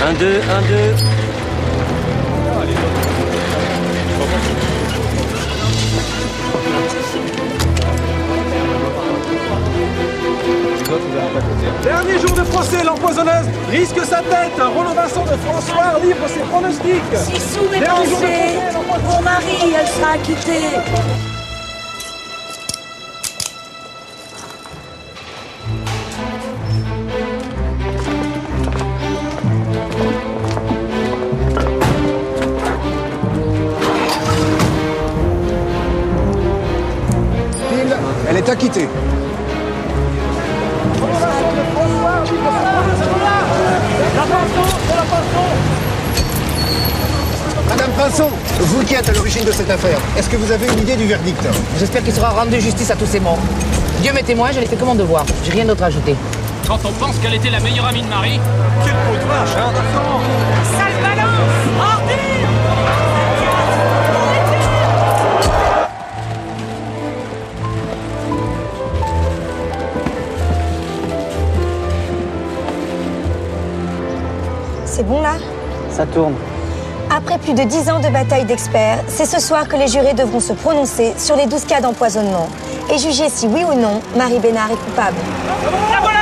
1-2, 1-2. Dernier jour de procès, l'empoisonneuse risque sa tête. Roland Vincent de François livre ses pronostics. Si sous mes pensées, mon mari, elle sera acquittée. Elle est acquittée. Madame Pinson, vous qui êtes à l'origine de cette affaire, est-ce que vous avez une idée du verdict? J'espère qu'il sera rendu justice à tous ces morts. Dieu m'est témoin, je n'ai fait que mon devoir. J'ai rien d'autre à ajouter. Quand on pense qu'elle était la meilleure amie de Marie. Quel pot de vache, hein, d'accord. Sale balance, ordure. C'est bon là? Ça tourne. Après plus de 10 ans de bataille d'experts, c'est ce soir que les jurés devront se prononcer sur les 12 cas d'empoisonnement et juger si oui ou non Marie Bénard est coupable. La voilà!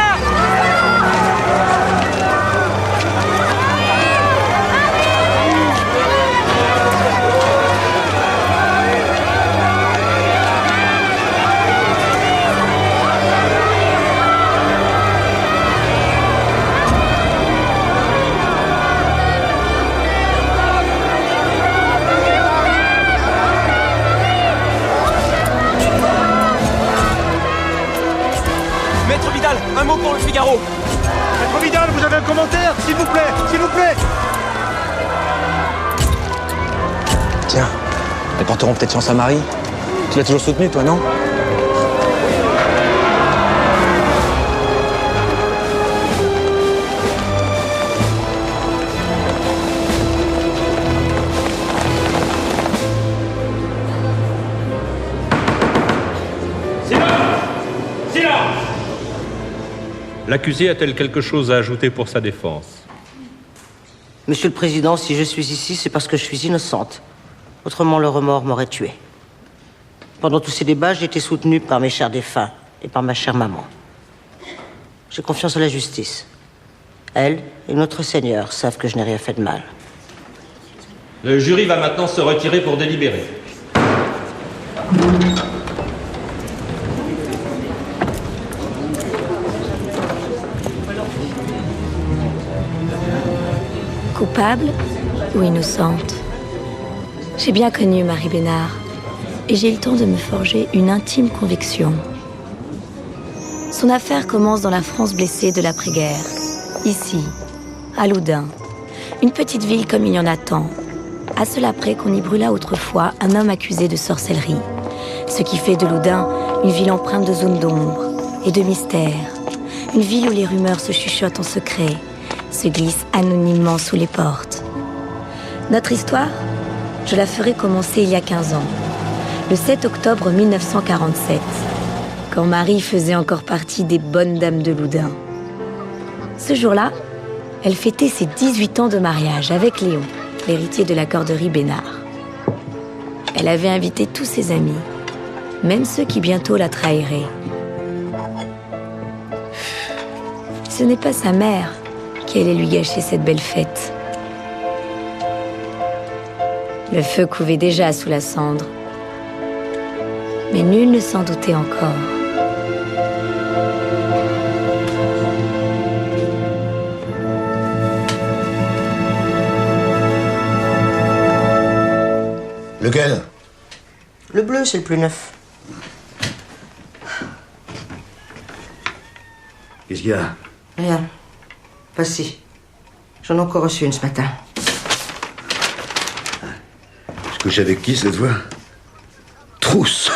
Maître Vidal, un mot pour le Figaro. Maître Vidal, vous avez un commentaire? S'il vous plaît, s'il vous plaît. Tiens, elles porteront peut-être chance à Marie. Tu l'as toujours soutenue, toi, non? L'accusée a-t-elle quelque chose à ajouter pour sa défense? Monsieur le Président, si je suis ici, c'est parce que je suis innocente. Autrement, le remords m'aurait tuée. Pendant tous ces débats, j'ai été soutenue par mes chers défunts et par ma chère maman. J'ai confiance en la justice. Elle et notre Seigneur savent que je n'ai rien fait de mal. Le jury va maintenant se retirer pour délibérer. Coupable ou innocente? J'ai bien connu Marie Bénard et j'ai eu le temps de me forger une intime conviction. Son affaire commence dans la France blessée de l'après-guerre, ici, à Loudun, une petite ville comme il y en a tant. À cela près qu'on y brûla autrefois un homme accusé de sorcellerie, ce qui fait de Loudun une ville empreinte de zones d'ombre et de mystère, une ville où les rumeurs se chuchotent en secret, se glisse anonymement sous les portes. Notre histoire, je la ferai commencer il y a 15 ans, le 7 octobre 1947, quand Marie faisait encore partie des bonnes dames de Loudun. Ce jour-là, elle fêtait ses 18 ans de mariage avec Léon, l'héritier de la corderie Bénard. Elle avait invité tous ses amis, même ceux qui bientôt la trahiraient. Ce n'est pas sa mère qui allait lui gâcher cette belle fête. Le feu couvait déjà sous la cendre, mais nul ne s'en doutait encore. Lequel? Le bleu, c'est le plus neuf. Qu'est-ce qu'il y a? Rien. Voici. J'en ai encore reçu une ce matin. Je couche avec qui cette fois? Trousse.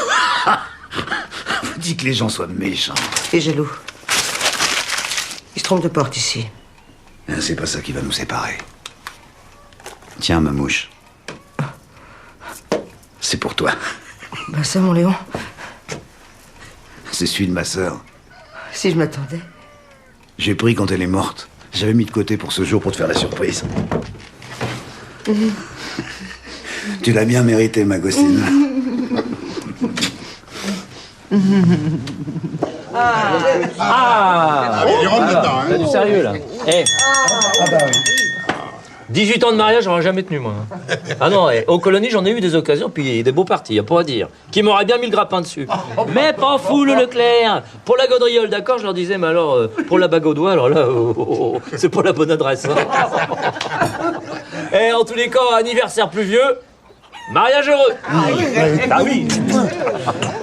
Vous dites que les gens soient méchants. Et jaloux. Il se trompe de porte ici. C'est pas ça qui va nous séparer. Tiens, ma mouche. C'est pour toi. Bah ça, mon Léon. C'est celui de ma sœur. Si je m'attendais. J'ai pris quand elle est morte. J'avais mis de côté pour ce jour pour te faire la surprise. Tu l'as bien mérité, ma gossine. Il rentre dedans, T'as du sérieux, là. Eh, bah oui. 18 ans de mariage, j'aurais jamais tenu, moi. Ah non, aux colonies, j'en ai eu des occasions, puis des beaux partis, y a pas à dire. Qui m'aurait bien mis le grappin dessus. Mais pas fou, le Leclerc. Pour la gaudriole, d'accord, je leur disais, mais alors, pour la bague au doigt, alors là, c'est pas la bonne adresse. Et en tous les cas, anniversaire pluvieux, mariage heureux. Ah oui.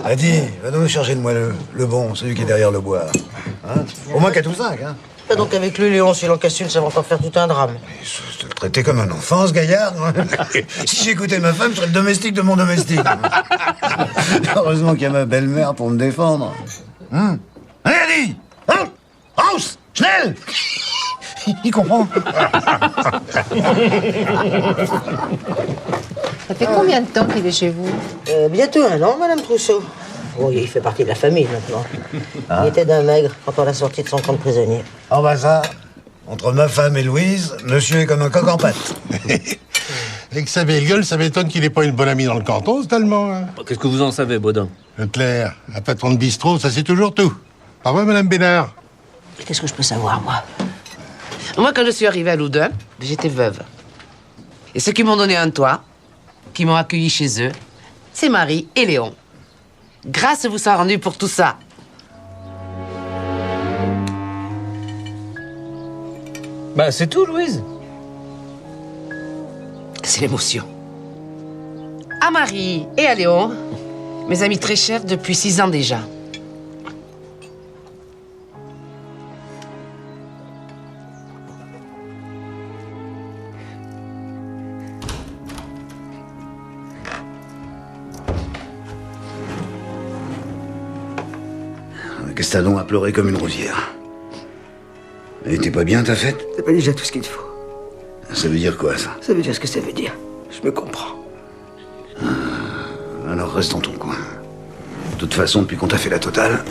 Adi, va nous chercher le moelleux, le bon, celui qui est derrière le bois. Hein, au moins 4 ou 5, hein. Et donc avec lui, Léon, s'il en casse une, ça va encore faire tout un drame. Je te le traitais comme un enfant, ce gaillard. Si j'écoutais ma femme, je serais le domestique de mon domestique. Heureusement qu'il y a ma belle-mère pour me défendre. Hein? Allez, Adi! Hein? Raus! Schnell! Il comprend. Ça fait combien de temps qu'il est chez vous? Bientôt 1 an, Madame Trousseau. Oh, il fait partie de la famille maintenant. Il était d'un maigre quand on l'a sorti de son camp de prisonnier. Ah bah ça, entre ma femme et Louise, monsieur est comme un coq en pâte. Avec sa belle gueule, ça m'étonne qu'il ait pas une bonne amie dans le canton, ce Talmont. Hein. Qu'est-ce que vous en savez, Baudin? Leclerc, un patron de bistrot, ça c'est toujours tout. Pas vrai, Madame Bénard? Qu'est-ce que je peux savoir, moi? Moi, quand je suis arrivée à Loudun, j'étais veuve. Et ceux qui m'ont donné un toit, qui m'ont accueilli chez eux, c'est Marie et Léon. Grâce vous soit rendue pour tout ça. Bah, c'est tout, Louise. C'est l'émotion. À Marie et à Léon, mes amis très chers depuis 6 ans déjà. Castadon a pleuré comme une rosière. Elle était pas bien, ta fête? T'as pas déjà tout ce qu'il te faut. Ça veut dire quoi, ça? Ça veut dire ce que ça veut dire. Je me comprends. Alors reste dans ton coin. De toute façon, depuis qu'on t'a fait la totale,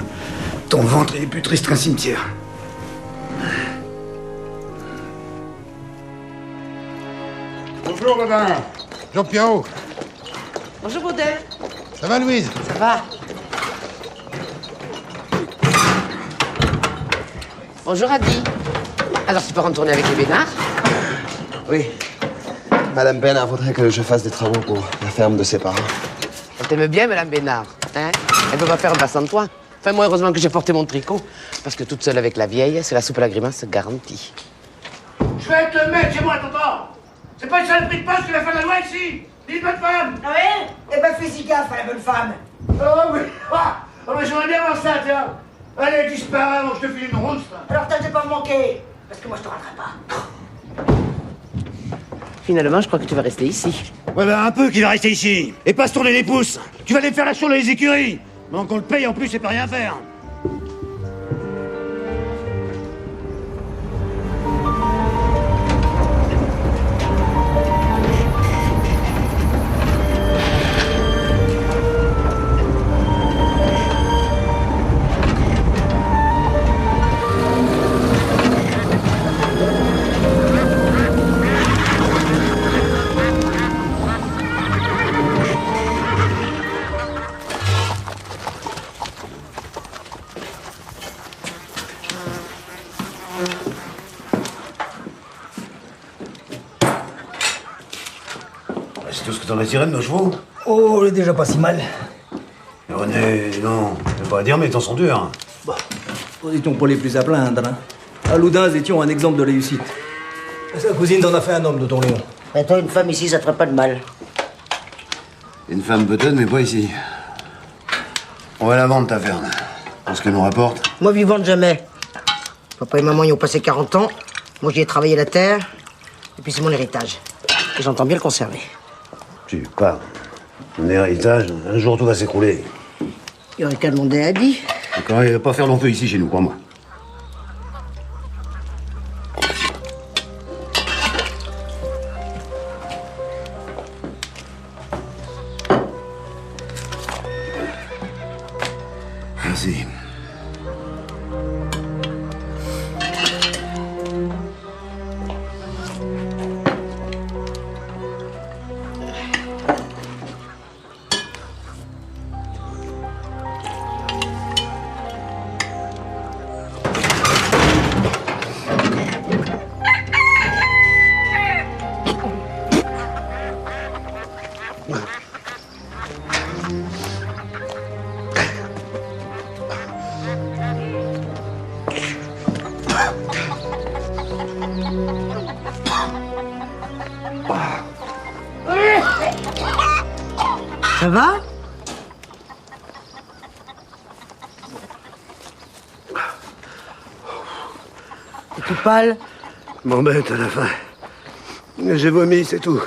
ton ventre est plus triste qu'un cimetière. Bonjour, Robin. Jean-Pierrot. Bonjour, Baudin. Ça va, Louise? Ça va? Bonjour, Adi. Alors, tu peux retourner avec les Bénard? Oui. Madame Bénard voudrait que je fasse des travaux pour la ferme de ses parents. Elle t'aime bien, Madame Bénard, hein? Elle peut pas faire un pas sans toi. Enfin, moi, heureusement que j'ai porté mon tricot. Parce que toute seule avec la vieille, c'est la soupe à la grimace garantie. Je vais te mettre chez moi, tonton. C'est pas une saloperie de poste qui va faire la loi ici. Dis bonne femme. Ah ouais? Eh ben fais-y gaffe à la bonne femme. Oh oui. Oh, mais j'aimerais bien voir ça, tiens. Allez, disparais avant que je te file une rousse. Alors tâche de pas me manquer, parce que moi je te raterai pas. Finalement, je crois que tu vas rester ici. Ouais, ben un peu qu'il va rester ici. Et pas se tourner les pouces. Tu vas aller faire la sur les écuries. Mais qu'on le paye en plus, c'est pas rien faire. C'est tout ce que t'en as tiré de nos chevaux? Oh, on est déjà pas si mal. René, non, je vais pas à dire, mais ils t'en sont durs. Bah, nous n'étions pas les plus à plaindre. Hein. À Loudun, nous étions un exemple de réussite. Sa cousine t'en a fait un homme de ton Léon. Mais toi, une femme ici, ça te ferait pas de mal. Une femme peut-être, mais pas ici. On va la vendre, ta ferme. Pour ce qu'elle nous rapporte. Moi, vivante, jamais. Papa et maman y ont passé 40 ans. Moi, j'y ai travaillé la terre. Et puis, c'est mon héritage. Et j'entends bien le conserver. Tu parles. Mon héritage, un jour tout va s'écrouler. Il y aurait qu'à demander à Adi. D'accord, il va pas faire long feu ici chez nous, crois-moi. Merci. Ça va? T'es tout pâle? M'embête à la fin. J'ai vomi, c'est tout.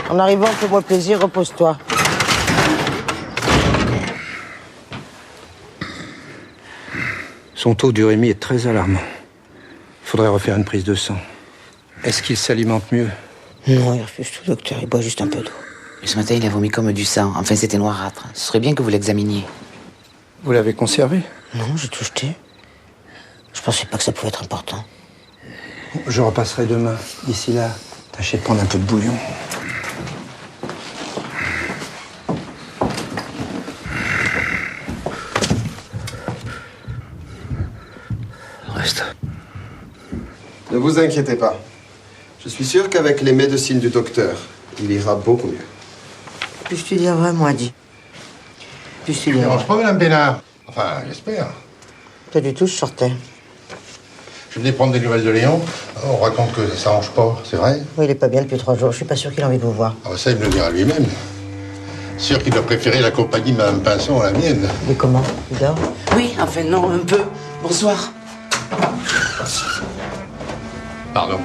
En arrivant, fais-moi plaisir, repose-toi. Son taux d'urémie est très alarmant. Il faudrait refaire une prise de sang. Est-ce qu'il s'alimente mieux? Non, il refuse tout, docteur. Il boit juste un peu d'eau. Ce matin, il a vomi comme du sang. Enfin, c'était noirâtre. Ce serait bien que vous l'examiniez. Vous l'avez conservé? Non, j'ai tout jeté. Je pensais pas que ça pouvait être important. Je repasserai demain. D'ici là, tâchez de prendre un peu de bouillon. Reste. Ne vous inquiétez pas. Je suis sûr qu'avec les médecines du docteur, il ira beaucoup mieux. Puis-je te dire vrai, moi, dit. Puis-je te Ça ne dire dérange vrai. pas, Madame Bénard. Enfin, j'espère. Pas du tout, je sortais. Je venais prendre des nouvelles de Léon. On raconte que ça s'arrange pas, c'est vrai? Oui, il est pas bien depuis 3 jours. Je suis pas sûr qu'il a envie de vous voir. Ah, ça, il me le dira lui-même. Sûr qu'il doit préférer la compagnie de Mme Pinson à la mienne. Mais comment? Il dort? Oui, enfin, non, un peu. Bonsoir. Pardon.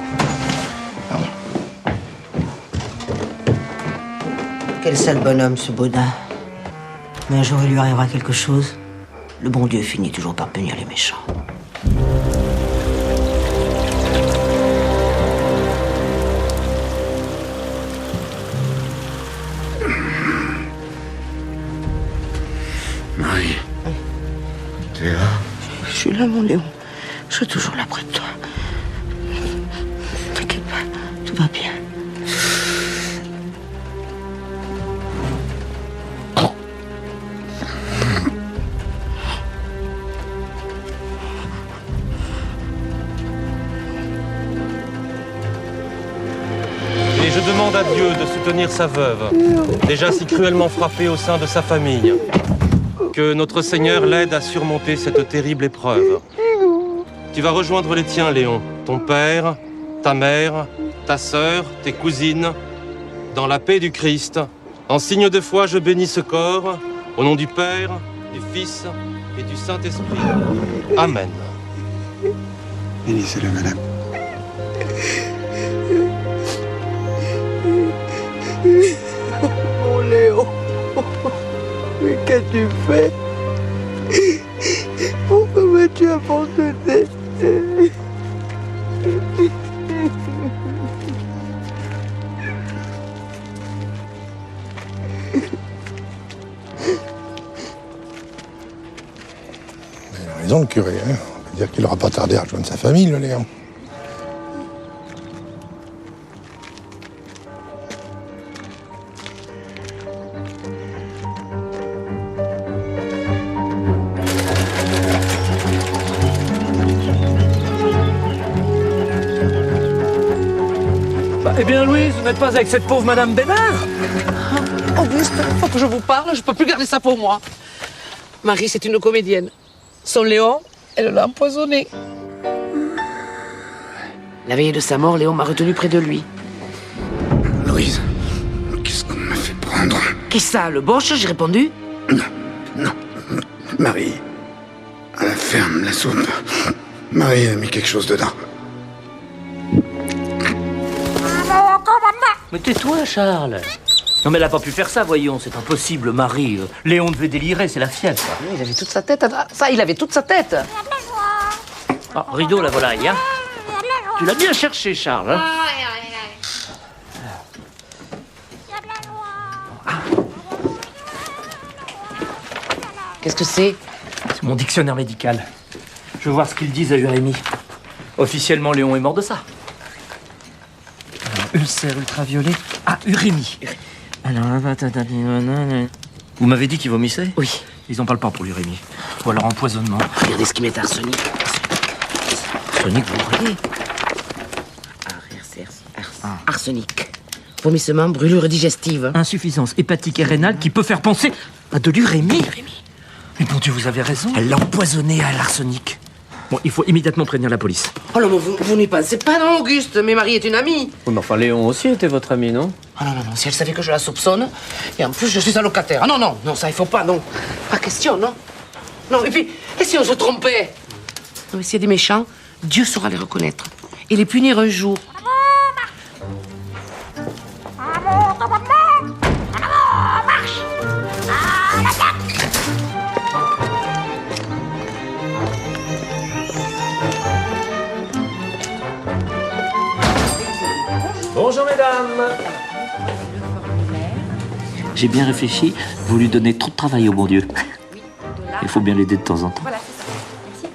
Quel sale bonhomme, ce Baudin. Mais un jour, il lui arrivera quelque chose. Le bon Dieu finit toujours par punir les méchants. Marie, tu es là? Je suis là, mon Léon. Je suis toujours là près de toi. T'inquiète pas, tout va bien. Et je demande à Dieu de soutenir sa veuve, déjà si cruellement frappée au sein de sa famille. Que notre Seigneur l'aide à surmonter cette terrible épreuve. Tu vas rejoindre les tiens, Léon. Ton père, ta mère, ta sœur, tes cousines, dans la paix du Christ. En signe de foi, je bénis ce corps, au nom du Père, du Fils et du Saint-Esprit. Amen. Bénissez-le, madame. Mon Léon, mais qu'as-tu fait? Pourquoi m'as-tu abandonné? Il a raison, le curé. Hein. On peut dire qu'il n'aura pas tardé à rejoindre sa famille, le Léon. Eh bien, Louise, vous n'êtes pas avec cette pauvre Madame Bénard? Auguste, faut que je vous parle, je peux plus garder ça pour moi. Marie, c'est une comédienne. Son Léon, elle l'a empoisonné. La veille de sa mort, Léon m'a retenu près de lui. Louise, qu'est-ce qu'on m'a fait prendre? Qu'est-ce ça, le Boche? J'ai répondu. Non. Marie, à la ferme, la soupe. Marie a mis quelque chose dedans. Mais tais-toi, Charles. Non, mais elle a pas pu faire ça, voyons, c'est impossible, Marie. Léon devait délirer, c'est la fièvre. Il avait toute sa tête. Ça, il avait toute sa tête. Ah, rideau, la volaille, hein. Tu l'as bien cherché, Charles. Hein. Qu'est-ce que c'est? C'est mon dictionnaire médical. Je veux voir ce qu'ils disent à Jérémy. Officiellement, Léon est mort de ça. Alors, ulcère ultraviolet. Ah, urémie. Alors, vous m'avez dit qu'il vomissait? Oui. Ils en parlent pas pour l'urémie. Ou alors empoisonnement. Regardez ce qu'ils mettent arsenic. Arsenic, vous croyez? Arsenic. Vomissement, brûlure digestive. Insuffisance hépatique et rénale qui peut faire penser à de l'urémie. Mais bon Dieu, vous avez raison. Elle l'a empoisonné à l'arsenic. Bon, il faut immédiatement prévenir la police. Oh non, mais vous n'y pensez pas, non, Auguste? Mais Marie est une amie. Oui, mais enfin, Léon aussi était votre ami, non? Ah non, si elle savait que je la soupçonne, et en plus je suis un locataire. Ah non, ça il faut pas, non. Pas question, non. Non, et puis, et si on se trompait? Non, mais s'il y a des méchants, Dieu saura les reconnaître et les punir un jour. Bonjour, mesdames. J'ai bien réfléchi, vous lui donnez trop de travail au bon Dieu. Il faut bien l'aider de temps en temps. Voilà, c'est ça. Merci.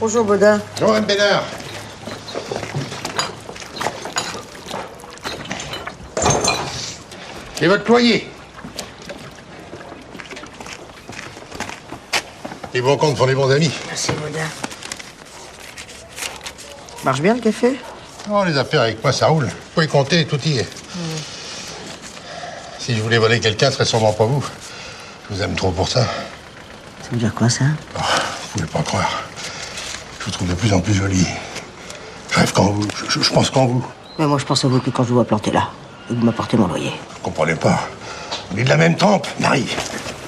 Bonjour, Baudin. Bonjour, Mme Bénard. Et votre loyer? Les bons comptes font les bons amis. Merci, Baudin. Marche bien, le café? Oh, les affaires avec moi, ça roule. Vous pouvez compter, tout y est. Si je voulais voler quelqu'un, ce serait sûrement pas vous. Je vous aime trop pour ça. Ça veut dire quoi, ça? Oh, vous pouvez pas croire. Je vous trouve de plus en plus jolie. Je rêve qu'en vous. Je pense qu'en vous. Mais moi, je pense à vous que quand je vous vois planter là, et que vous m'apportez mon loyer. Vous comprenez pas. On est de la même trempe, Marie.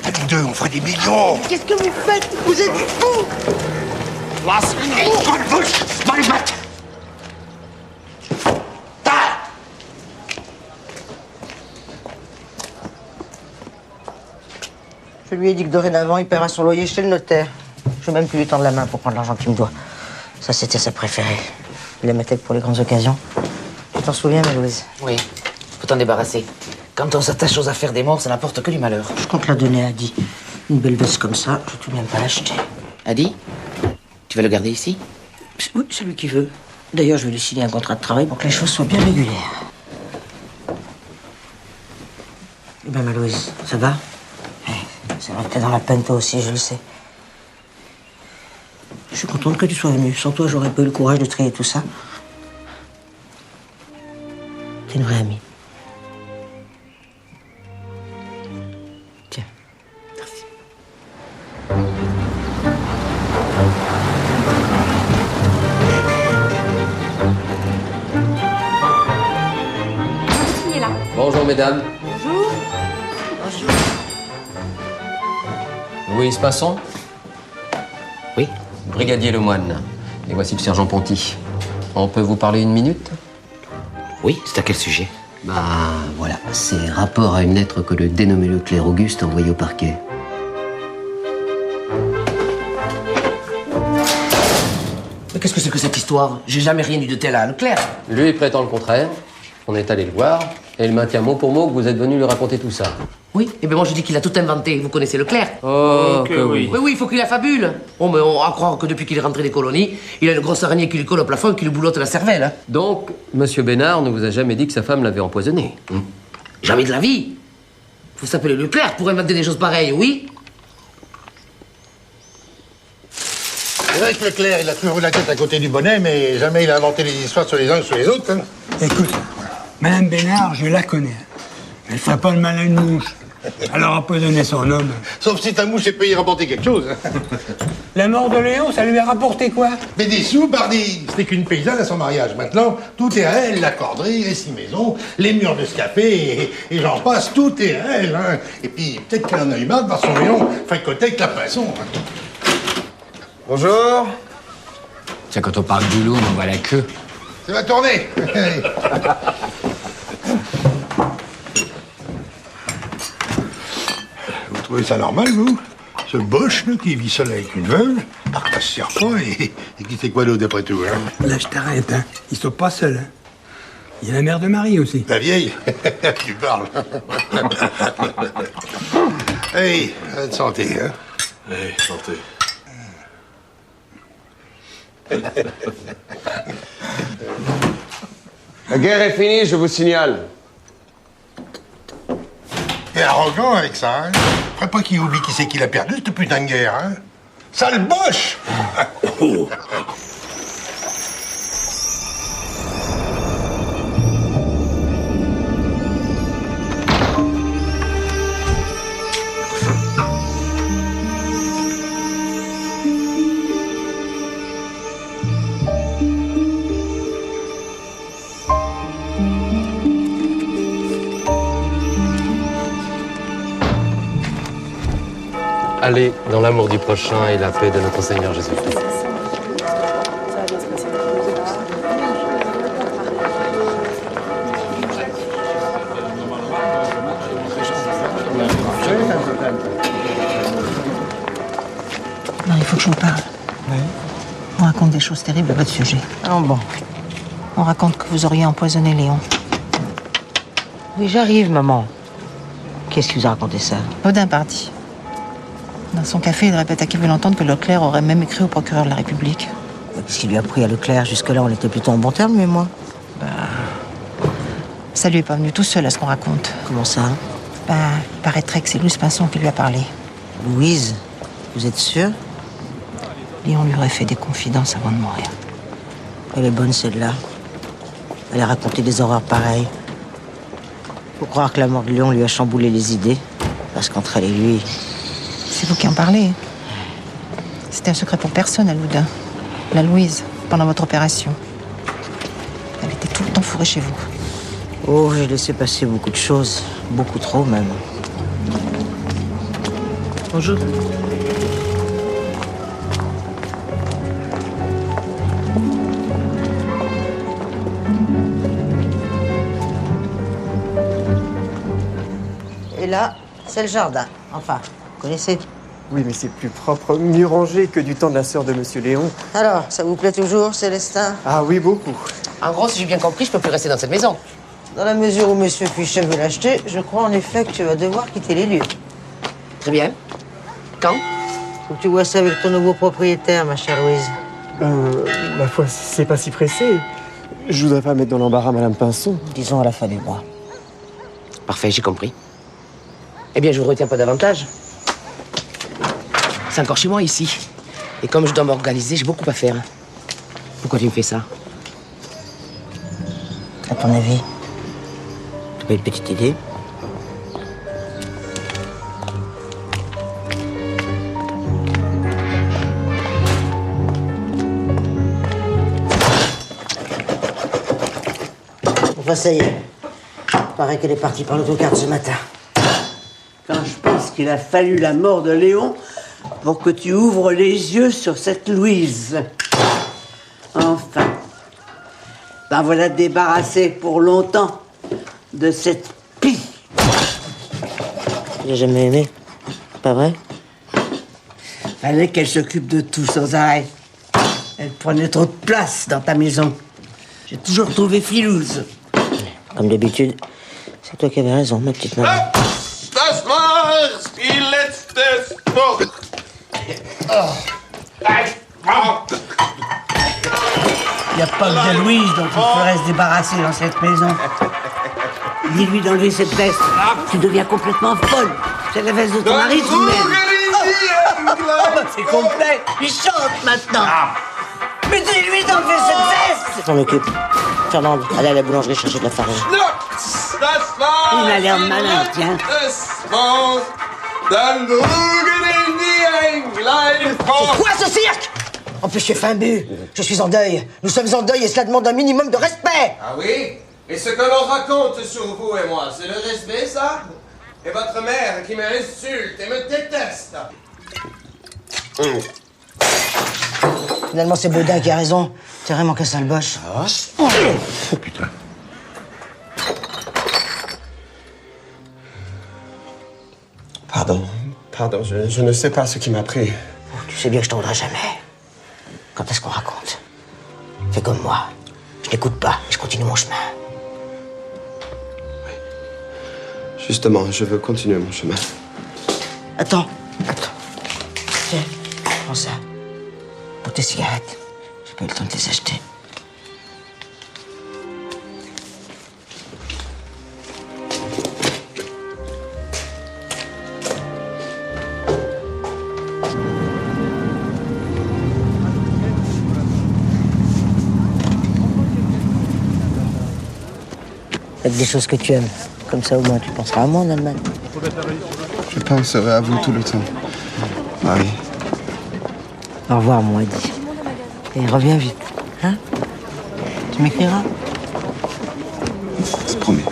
À nous deux, on ferait des millions. Qu'est-ce que vous faites? Vous êtes fous! Je lui ai dit que dorénavant, il paiera son loyer chez le notaire. Je vais même plus lui tendre la main pour prendre l'argent qu'il me doit. Ça, c'était sa préférée. Il la mettait pour les grandes occasions. Tu t'en souviens, Louise? Oui, faut t'en débarrasser. Quand on s'attache aux affaires des morts, ça n'apporte que du malheur. Je compte la donner à Adi. Une belle veste comme ça, je vais tout de même pas l'acheter. Adi, tu vas le garder ici? Oui, celui qui veut. D'ailleurs, je vais lui signer un contrat de travail pour que les choses soient bien régulières. Eh bien, ma Louise, ça va? C'est vrai que t'es dans la peine, toi aussi, je le sais. Je suis contente que tu sois venue. Sans toi, j'aurais pas eu le courage de trier tout ça. T'es une vraie amie. Tiens. Merci. Bonjour, mesdames. Bonjour. Louise Pinson? Oui. Brigadier Lemoine. Et voici le sergent Ponty. On peut vous parler une minute? Oui, c'est à quel sujet? Bah, voilà. C'est rapport à une lettre que le dénommé Leclerc Auguste a envoyée au parquet. Mais qu'est-ce que c'est que cette histoire? J'ai jamais rien eu de tel à Leclerc. Lui prétend le contraire. On est allé le voir. Et il maintient mot pour mot que vous êtes venu lui raconter tout ça. Oui, et bien moi je dis qu'il a tout inventé. Vous connaissez Leclerc? Oh, que oui. Oui, il faut qu'il la fabule. Oh, mais on va croire que depuis qu'il est rentré des colonies, il a une grosse araignée qui lui colle au plafond et qui lui boulotte la cervelle. Hein. Donc, Monsieur Bénard ne vous a jamais dit que sa femme l'avait empoisonné? Jamais de la vie. Faut s'appeler Leclerc pour inventer des choses pareilles, oui? C'est vrai que Leclerc, il a toujours eu la tête à côté du bonnet, mais jamais il a inventé les histoires sur les uns ou sur les autres. Hein. Écoute, Madame Bénard, je la connais. Elle ferait pas le mal à une mouche. Elle aura empoisonné son homme. Sauf si ta mouche est payée rapporter quelque chose. La mort de Léon, ça lui a rapporté quoi? Mais des sous, pardi. C'était qu'une paysanne à son mariage. Maintenant, tout est à elle. La corderie, les 6 maisons, les murs de scapé, et j'en passe, tout est à elle. Hein. Et puis, peut-être qu'elle en a eu marre de voir son Léon fricoter avec la pinson. Bonjour. Tiens, quand on parle du loup, on voit la queue. C'est ma tournée. Vous trouvez ça normal, vous? Ce Bosch, là, qui vit seul avec une veuve, pas se sert pas, et qui fait quoi d'autre, d'après tout, hein? Là, je t'arrête, hein. Ils sont pas seuls, hein. Il y a la mère de Marie aussi. La vieille? Tu parles. Hey, bonne santé, hein? Allez, sortez. La guerre est finie, je vous signale. Et arrogant avec ça, hein. Faudrait pas qu'il oublie qui c'est qu'il a perdu, cette putain de guerre, hein. Sale boche. Allez dans l'amour du prochain et la paix de notre Seigneur Jésus-Christ. Non, il faut que je vous parle. On raconte des choses terribles à votre sujet. Ah bon. On raconte que vous auriez empoisonné Léon. Oui, j'arrive, maman. Qu'est-ce qui vous a raconté ça? Baudin parti. Dans son café, il répète à qui veut l'entendre que Leclerc aurait même écrit au procureur de la République. Qu'est-ce qu'il lui a pris à Leclerc? Jusque-là, on était plutôt en bon terme, lui et moi. Ça lui est pas venu tout seul à ce qu'on raconte. Comment ça? Il paraîtrait que c'est Louise Pinson qui lui a parlé. Louise? Vous êtes sûr? Léon lui aurait fait des confidences avant de mourir. Elle est bonne, celle-là. Elle a raconté des horreurs pareilles. Faut croire que la mort de Léon lui a chamboulé les idées. Parce qu'entre elle et lui... C'est vous qui en parlez. C'était un secret pour personne à Loudun. La Louise, pendant votre opération. Elle était tout le temps fourrée chez vous. Oh, j'ai laissé passer beaucoup de choses. Beaucoup trop, même. Bonjour. Et là, c'est le jardin. Enfin, vous connaissez? Oui, mais c'est plus propre, mieux rangé que du temps de la sœur de Monsieur Léon. Alors, ça vous plaît toujours, Célestin? Ah oui, beaucoup. En gros, si j'ai bien compris, je peux plus rester dans cette maison. Dans la mesure où Monsieur Fichet veut l'acheter, je crois en effet que tu vas devoir quitter les lieux. Très bien. Quand? Faut que tu vois ça avec ton nouveau propriétaire, ma chère Louise. Ma foi, c'est pas si pressé. Je voudrais pas mettre dans l'embarras Madame Pinson. Disons à la fin du mois. Parfait, j'ai compris. Eh bien, je vous retiens pas davantage. C'est encore chez moi, ici. Et comme je dois m'organiser, j'ai beaucoup à faire. Pourquoi tu me fais ça? À ton avis? Tu as une petite idée? Enfin, ça y est. Paraît qu'elle est partie par l'autocar ce matin. Quand je pense qu'il a fallu la mort de Léon pour que tu ouvres les yeux sur cette Louise. Enfin. Ben voilà débarrassé pour longtemps de cette pie. J'ai jamais aimé. Pas vrai? Fallait qu'elle s'occupe de tout sans arrêt. Elle prenait trop de place dans ta maison. J'ai toujours trouvé filouse. Comme d'habitude, c'est toi qui avais raison, ma petite maman. Das war's, die letzte Spruch. Il n'y a pas que de Louise dont il faudrait se débarrasser dans cette maison. Dis-lui d'enlever cette veste. Tu deviens complètement folle. C'est la veste de ton mari tout de même. C'est complet. Il chante maintenant. Mais dis-lui d'enlever cette veste. T'en occupe. Fernande, allez à la boulangerie chercher de la farine. Il a l'air malin, tiens. C'est quoi ce cirque? En plus, j'ai faim bu. Je suis en deuil. Nous sommes en deuil et cela demande un minimum de respect. Ah oui? Et ce que l'on raconte sur vous et moi, c'est le respect, ça? Et votre mère qui m'insulte et me déteste. Finalement, c'est Baudin qui a raison. T'es vraiment qu'un sale boche. Ah. Oh putain. Pardon, je ne sais pas ce qui m'a pris. Oh, tu sais bien que je t'en voudrais jamais. Quand est-ce qu'on raconte? Fais comme moi. Je n'écoute pas, je continue mon chemin. Justement, je veux continuer mon chemin. Attends. Tiens, prends ça. Pour tes cigarettes. J'ai pas eu le temps de les acheter. Faites des choses que tu aimes. Comme ça, au moins, tu penseras à moi en Allemagne. Je penserai à vous tout le temps. Marie. Au revoir, mon Eddie. Et reviens vite. Hein? Tu m'écriras? C'est promis.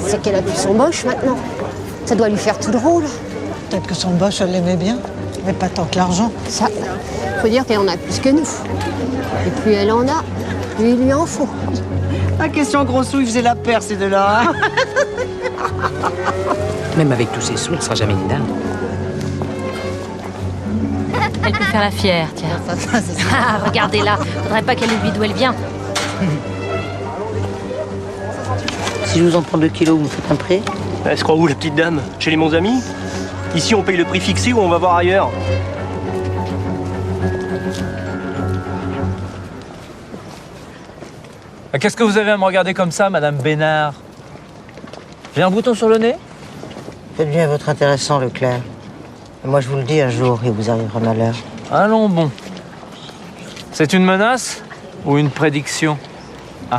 C'est qu'elle a plus son boche maintenant. Ça doit lui faire tout drôle. Peut-être que son boss, elle l'aimait bien, mais pas tant que l'argent. Ça, faut dire qu'elle en a plus que nous. Et plus elle en a, plus il lui en faut. La question gros sous, ils faisaient la paire, ces deux-là. Hein. Même avec tous ses sous, elle sera jamais une dame. Elle peut faire la fière, tiens. Ah, regardez-la. Faudrait pas qu'elle oublie d'où elle vient. Si je vous en prends 2 kilos, vous me faites un prix? Elle se croit où, la petite dame? Chez les bons amis? Ici, on paye le prix fixé ou on va voir ailleurs? Qu'est-ce que vous avez à me regarder comme ça, Madame Bénard? J'ai un bouton sur le nez? Faites bien votre intéressant, Leclerc. Et moi, je vous le dis, un jour, il vous arrivera malheur. Allons bon. C'est une menace ou une prédiction? Ah.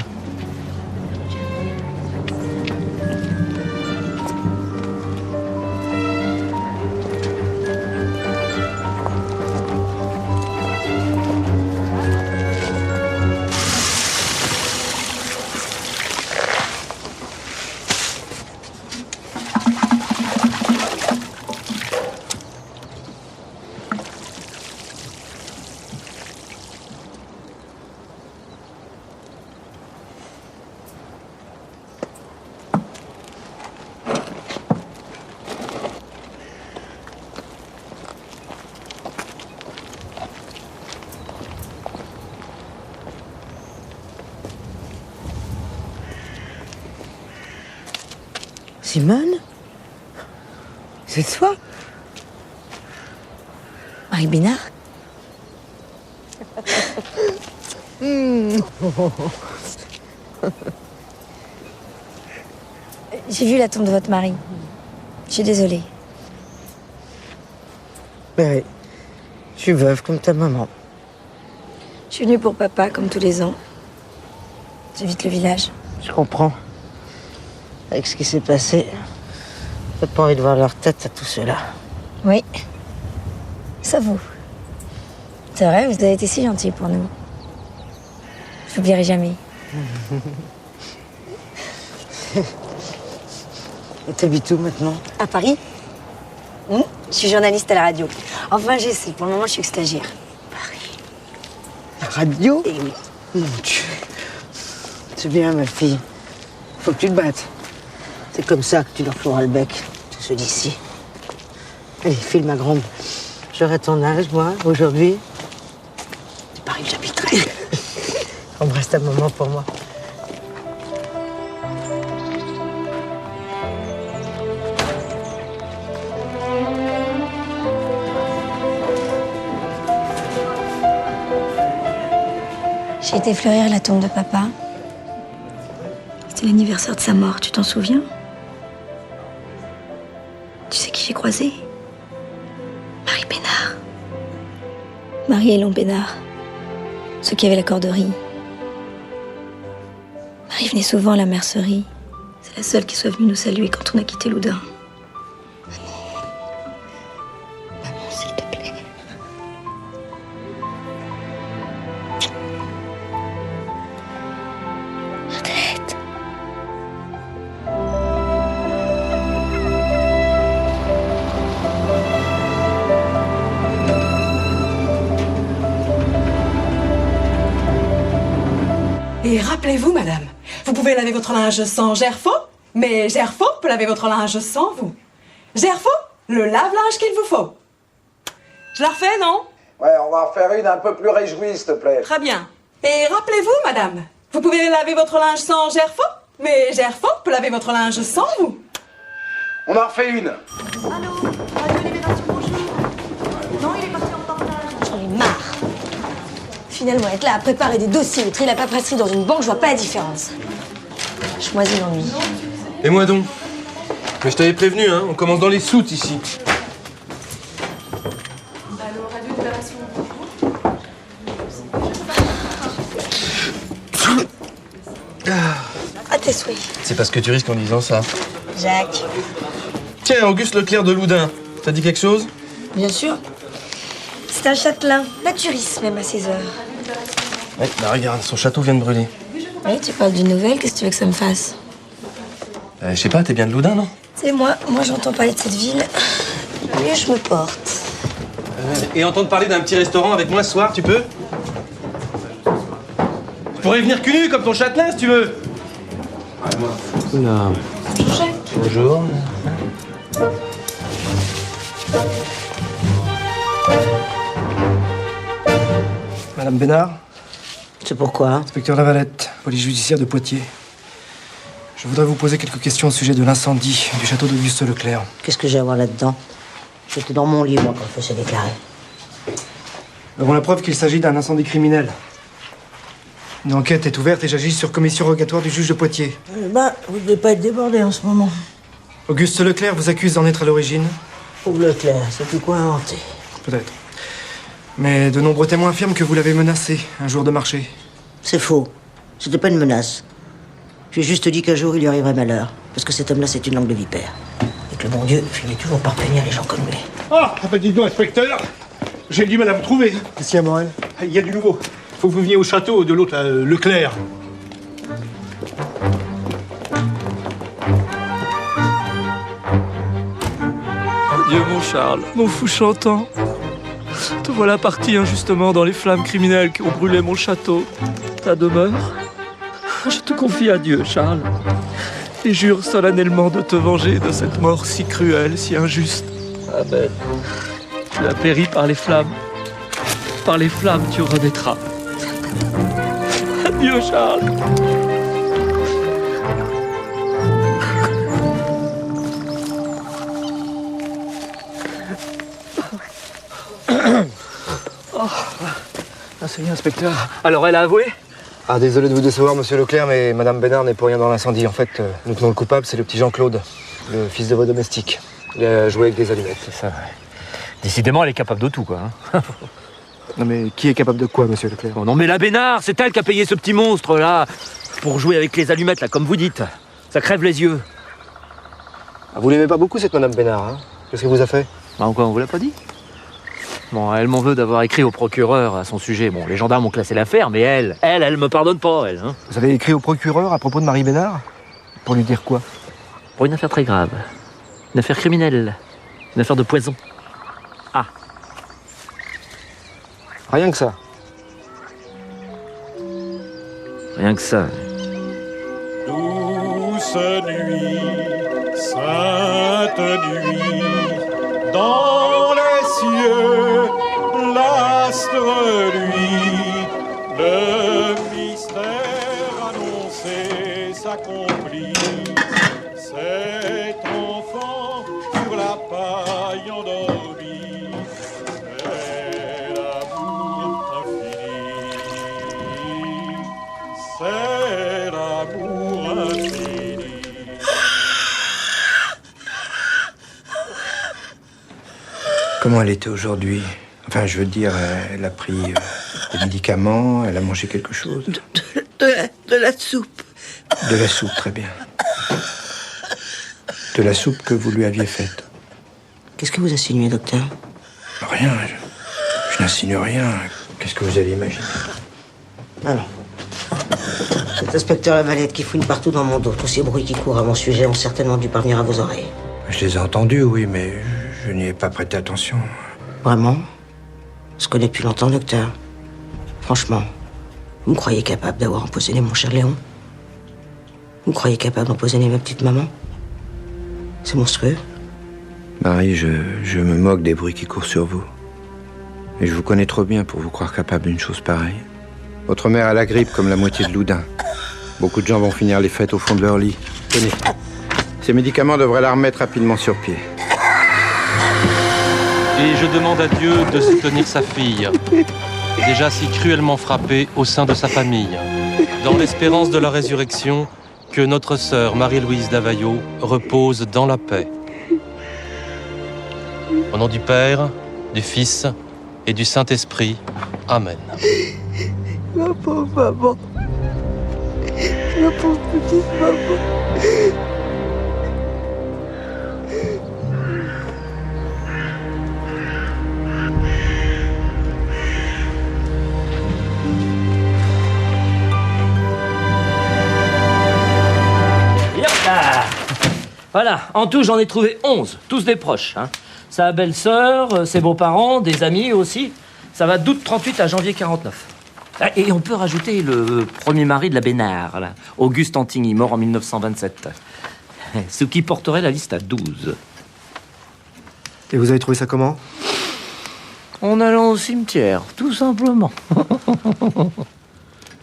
Simone? C'est toi? Marie Bénard? J'ai vu la tombe de votre mari. Je suis désolée. Mais oui, je suis veuve comme ta maman. Je suis venue pour papa, comme tous les ans. J'évite le village. Je comprends. Avec ce qui s'est passé, j'ai pas envie de voir leur tête à tout cela. Oui. Ça vous. C'est vrai, vous avez été si gentil pour nous. Je n'oublierai jamais. Et t'habites où maintenant? À Paris. Je suis journaliste à la radio. Enfin, j'essaie. Pour le moment, je suis que stagiaire. La radio? Eh oui. Mon Dieu. C'est bien, ma fille. Faut que tu te battes. C'est comme ça que tu leur cloueras le bec, tous ceux d'ici. Allez, file, ma grande. J'aurai ton âge, moi, aujourd'hui. C'est Paris que j'habiterai. Embrasse ta maman pour moi. J'ai été fleurir la tombe de papa. C'était l'anniversaire de sa mort, tu t'en souviens? Tu sais qui j'ai croisé? Marie Bénard. Marie et Léon Bénard. Ceux qui avaient la corderie. Marie venait souvent à la mercerie. C'est la seule qui soit venue nous saluer quand on a quitté Loudun. Maman, s'il te plaît. Arrête. Et rappelez-vous, madame, vous pouvez laver votre linge sans Gerfaut, mais Gerfaut peut laver votre linge sans vous. Gerfaut, le lave-linge qu'il vous faut. Je la refais, non? Ouais, on va en faire une un peu plus réjouie, s'il te plaît. Très bien. Et rappelez-vous, madame, vous pouvez laver votre linge sans Gerfaut, mais Gerfaut peut laver votre linge sans vous. On en refait une. J'en ai marre. Finalement, être là à préparer des dossiers ou trier la paperasserie dans une banque, je vois pas la différence. Je choisis l'ennui. Et moi donc? Mais je t'avais prévenu, hein, on commence dans les soutes ici. À tes souhaits. C'est parce que tu risques en disant ça. Jacques. Tiens, Auguste Leclerc de Loudun, t'as dit quelque chose? Bien sûr. C'est un châtelain, naturiste même à 16 heures. Ouais, bah regarde, son château vient de brûler. Oui, tu parles d'une nouvelle, qu'est-ce que tu veux que ça me fasse? Je sais pas, t'es bien de Loudun, non? C'est moi j'entends parler de cette ville, mieux je me porte. Et entendre parler d'un petit restaurant avec moi ce soir, tu peux? Tu pourrais venir cul nu comme ton châtelain si tu veux. Oula. Bonjour. Madame Bénard? C'est pourquoi? Inspecteur Lavalette, police judiciaire de Poitiers. Je voudrais vous poser quelques questions au sujet de l'incendie du château d'Auguste Leclerc. Qu'est-ce que j'ai à voir là-dedans? J'étais dans mon lit, moi, quand le feu s'est déclaré. Nous avons la preuve qu'il s'agit d'un incendie criminel. Une enquête est ouverte et j'agis sur commission rogatoire du juge de Poitiers. Vous devez pas être débordé en ce moment. Auguste Leclerc vous accuse d'en être à l'origine? Pauvre Leclerc, c'est plus quoi inventer. Peut-être. Mais de nombreux témoins affirment que vous l'avez menacé un jour de marché. C'est faux. C'était pas une menace. J'ai juste dit qu'un jour il lui arriverait malheur. Parce que cet homme-là, c'est une langue de vipère. Et que le bon Dieu finit toujours par punir les gens comme lui. Ah, bah dites donc, inspecteur, j'ai du mal à vous trouver. Qu'est-ce qu'il y a, Morel? Il y a du nouveau. Faut que vous veniez au château de l'autre, Leclerc. Dieu, mon Charles, mon fou chantant. Te voilà parti injustement dans les flammes criminelles qui ont brûlé mon château, ta demeure. Je te confie à Dieu, Charles, et jure solennellement de te venger de cette mort si cruelle, si injuste. Amen. Tu as péri par les flammes. Par les flammes, tu renaîtras. Adieu, Charles. Ah, ça y est, inspecteur. Alors, elle a avoué? Ah, désolé de vous décevoir, monsieur Leclerc, mais Madame Bénard n'est pour rien dans l'incendie. En fait, nous tenons le coupable, c'est le petit Jean-Claude, le fils de votre domestique. Il a joué avec des allumettes. C'est ça, ouais. Décidément, elle est capable de tout, quoi. Hein. Non, mais qui est capable de quoi, monsieur Leclerc? Oh non, mais la Bénard, c'est elle qui a payé ce petit monstre, là, pour jouer avec les allumettes, là, comme vous dites. Ça crève les yeux. Ah, vous l'aimez pas beaucoup, cette Madame Bénard, hein? Qu'est-ce qu'elle vous a fait? Bah, encore, on vous l'a pas dit? Bon, elle m'en veut d'avoir écrit au procureur à son sujet. Bon, les gendarmes ont classé l'affaire, mais elle me pardonne pas, elle. Hein. Vous avez écrit au procureur à propos de Marie Bénard? Pour lui dire quoi? Pour une affaire très grave. Une affaire criminelle. Une affaire de poison. Ah. Rien que ça? Rien que ça. Douce nuit, sainte nuit, dans les cieux, l'astre luit, le mystère annoncé s'accomplit. Cet enfant sur la paille endormi, c'est l'amour infini, c'est l'amour infini. Comment elle était aujourd'hui? Enfin, je veux dire, elle a pris des médicaments, elle a mangé quelque chose. De la soupe. De la soupe, très bien. De la soupe que vous lui aviez faite. Qu'est-ce que vous insinuez, docteur? Rien, je n'insinue rien. Qu'est-ce que vous allez imaginer? Alors, cet inspecteur Lavalette qui fouine partout dans mon dos, tous ces bruits qui courent à mon sujet ont certainement dû parvenir à vos oreilles. Je les ai entendus, oui, mais je n'y ai pas prêté attention. Vraiment? On se connaît depuis longtemps, docteur. Franchement, vous me croyez capable d'avoir empoisonné mon cher Léon? Vous me croyez capable d'empoisonner ma petite maman? C'est monstrueux. Marie, je me moque des bruits qui courent sur vous. Et je vous connais trop bien pour vous croire capable d'une chose pareille. Votre mère a la grippe comme la moitié de Loudun. Beaucoup de gens vont finir les fêtes au fond de leur lit. Tenez, ces médicaments devraient la remettre rapidement sur pied. Et je demande à Dieu de soutenir sa fille, déjà si cruellement frappée au sein de sa famille, dans l'espérance de la résurrection, que notre sœur Marie-Louise Davaillot repose dans la paix. Au nom du Père, du Fils et du Saint-Esprit. Amen. Ma pauvre maman. Ma pauvre petite maman. Voilà, en tout, j'en ai trouvé 11, tous des proches. Hein. Sa belle-sœur, ses beaux-parents, des amis aussi. Ça va d'août 38 à janvier 49. Ah, et on peut rajouter le premier mari de la Bénard, là, Auguste Antigny, mort en 1927. Ce qui porterait la liste à 12. Et vous avez trouvé ça comment? En allant au cimetière, tout simplement.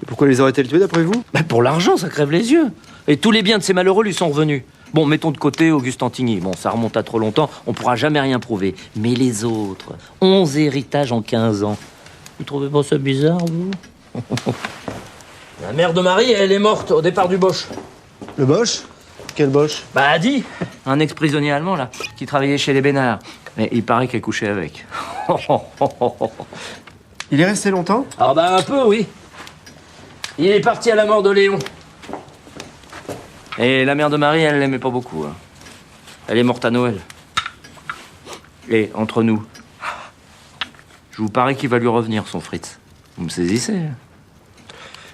Et pourquoi les aurait-elle tués, d'après vous? Pour l'argent, ça crève les yeux. Et tous les biens de ces malheureux lui sont revenus. Bon, mettons de côté Auguste Antigny. Bon, ça remonte à trop longtemps, on pourra jamais rien prouver. Mais les autres, 11 héritages en 15 ans. Vous trouvez pas ça bizarre, vous? La mère de Marie, elle est morte au départ du Bosch. Le Bosch? Quel Bosch? Bah, Adi, un ex-prisonnier allemand, là, qui travaillait chez les Bénards. Mais il paraît qu'elle couchait avec. Il est resté longtemps? Ah bah, un peu, oui. Il est parti à la mort de Léon. Et la mère de Marie, elle l'aimait pas beaucoup. Hein. Elle est morte à Noël. Et entre nous, je vous parie qu'il va lui revenir, son Fritz. Vous me saisissez?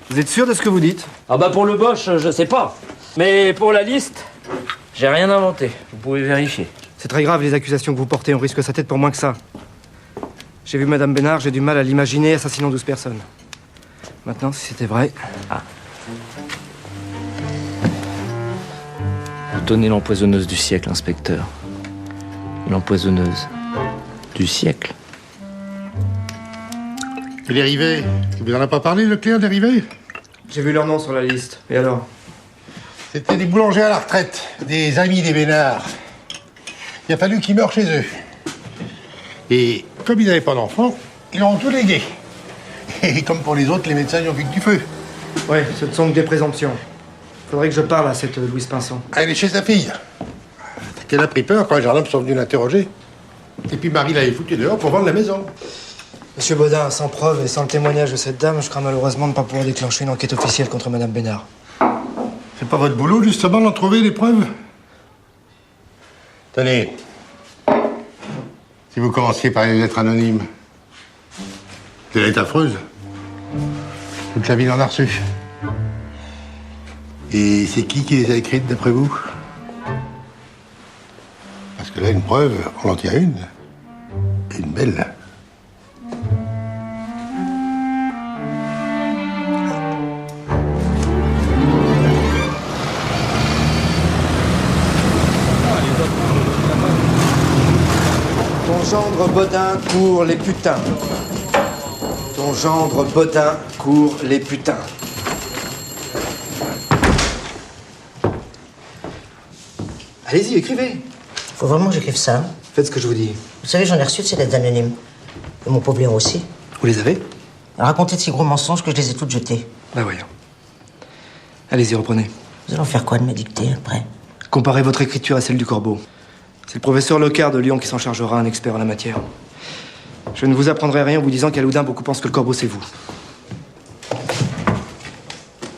Vous êtes sûr de ce que vous dites? Ah bah pour le Bosch, je sais pas. Mais pour la liste, j'ai rien inventé. Vous pouvez vérifier. C'est très grave, les accusations que vous portez. On risque sa tête pour moins que ça. J'ai vu Madame Bénard, j'ai du mal à l'imaginer assassinant 12 personnes. Maintenant, si c'était vrai... Ah. Vous tenez l'empoisonneuse du siècle, inspecteur. L'empoisonneuse du siècle. Et les Rivets? Il vous en a pas parlé, Leclerc, des Rivets? J'ai vu leur nom sur la liste. Et alors? C'était des boulangers à la retraite, des amis des Bénards. Il a fallu qu'ils meurent chez eux. Et comme ils n'avaient pas d'enfants, ils leur ont tout légué. Et comme pour les autres, les médecins n'y ont vu que du feu. Ouais, ce ne sont que des présomptions. Faudrait que je parle à cette Louise Pinson. Elle est chez sa fille. Qu'elle a pris peur quand les gendarmes sont venus l'interroger. Et puis Marie l'avait foutu dehors pour vendre la maison. Monsieur Baudin, sans preuve et sans le témoignage de cette dame, je crains malheureusement de ne pas pouvoir déclencher une enquête officielle contre Madame Bénard. C'est pas votre boulot, justement, d'en trouver les preuves? Tenez. Si vous commenciez par une lettre anonyme. Elle est affreuse. Toute la ville en a reçu. Et c'est qui les a écrites, d'après vous? Parce que là, une preuve, on en tient une. Et une belle. Ton gendre Baudin court les putains. Ton gendre Baudin court les putains. Allez-y, écrivez. Faut vraiment que j'écrive ça. Faites ce que je vous dis. Vous savez, j'en ai reçu de ces lettres anonymes. Et mon pauvre Léon aussi. Vous les avez? Racontez de ces gros mensonges que je les ai toutes jetées. Bah voyons. Allez-y, reprenez. Vous allez en faire quoi de ma dictée, après? Comparez votre écriture à celle du Corbeau. C'est le professeur Lecard de Lyon qui s'en chargera, un expert en la matière. Je ne vous apprendrai rien en vous disant qu'à Loudun, beaucoup pensent que le Corbeau, c'est vous.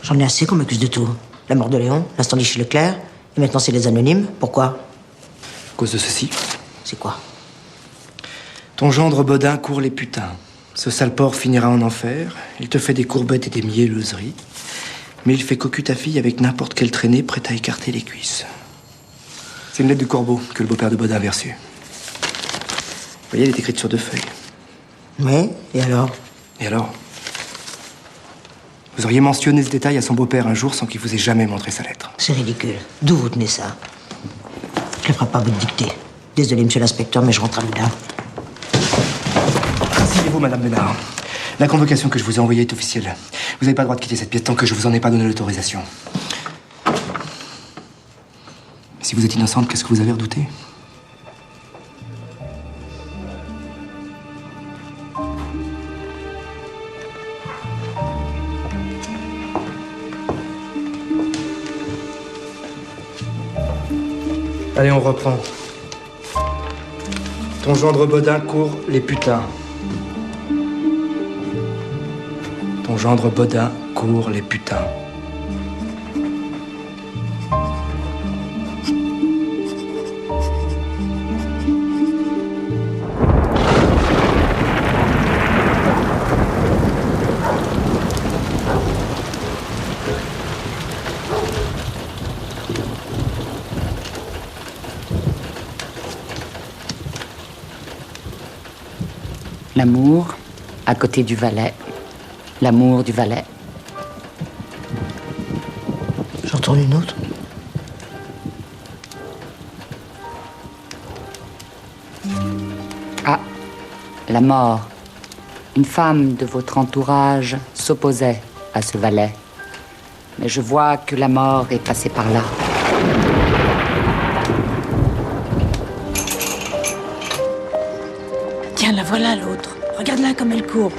J'en ai assez qu'on m'accuse de tout. La mort de Léon, l'incendie chez Leclerc, et maintenant c'est les anonymes. Pourquoi? À cause de ceci. C'est quoi? Ton gendre Bodin court les putains. Ce sale porc finira en enfer. Il te fait des courbettes et des mielleuseries. Mais il fait cocu ta fille avec n'importe quelle traînée prête à écarter les cuisses. C'est une lettre du Corbeau que le beau-père de Bodin avait reçue. Vous voyez, elle est écrite sur 2 feuilles. Oui, et alors? Et alors? Vous auriez mentionné ce détail à son beau-père un jour sans qu'il vous ait jamais montré sa lettre. C'est ridicule. D'où vous tenez ça? Je ne ferai pas votre dictée. Désolé, monsieur l'inspecteur, mais je rentre à Loudun. Asseyez-vous, Madame Bénard. La convocation que je vous ai envoyée est officielle. Vous n'avez pas le droit de quitter cette pièce tant que je vous en ai pas donné l'autorisation. Si vous êtes innocente, qu'est-ce que vous avez redouté? Allez, on reprend. Ton gendre Bodin court les putains. Ton gendre Bodin court les putains. L'amour, à côté du valet. L'amour du valet. J'entends une autre. Ah, la mort. Une femme de votre entourage s'opposait à ce valet. Mais je vois que la mort est passée par là. Tiens, la voilà l'autre. Regarde-la comme elle court.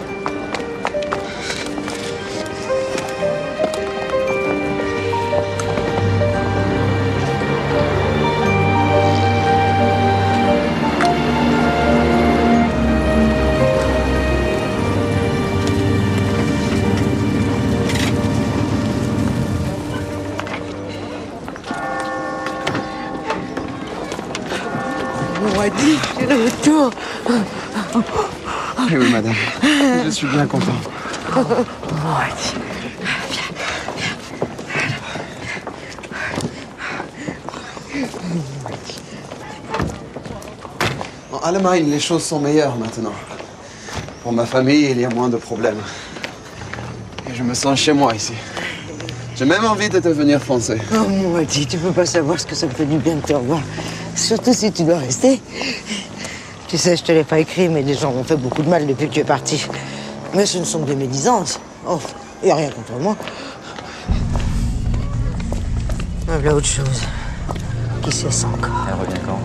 On m'a dit, c'est le retour. Oui, madame. Je suis bien content. En Allemagne, les choses sont meilleures maintenant. Pour ma famille, il y a moins de problèmes. Et je me sens chez moi ici. J'ai même envie de devenir français. Oh, Moiti, tu peux pas savoir ce que ça me fait du bien de te revoir. Surtout si tu dois rester. Tu sais, je te l'ai pas écrit, mais les gens m'ont fait beaucoup de mal depuis que tu es parti. Mais ce ne sont que des médisances. Oh, il n'y a rien contre moi. Ah, voilà autre chose. Qui sait ça encore? Elle revient quand?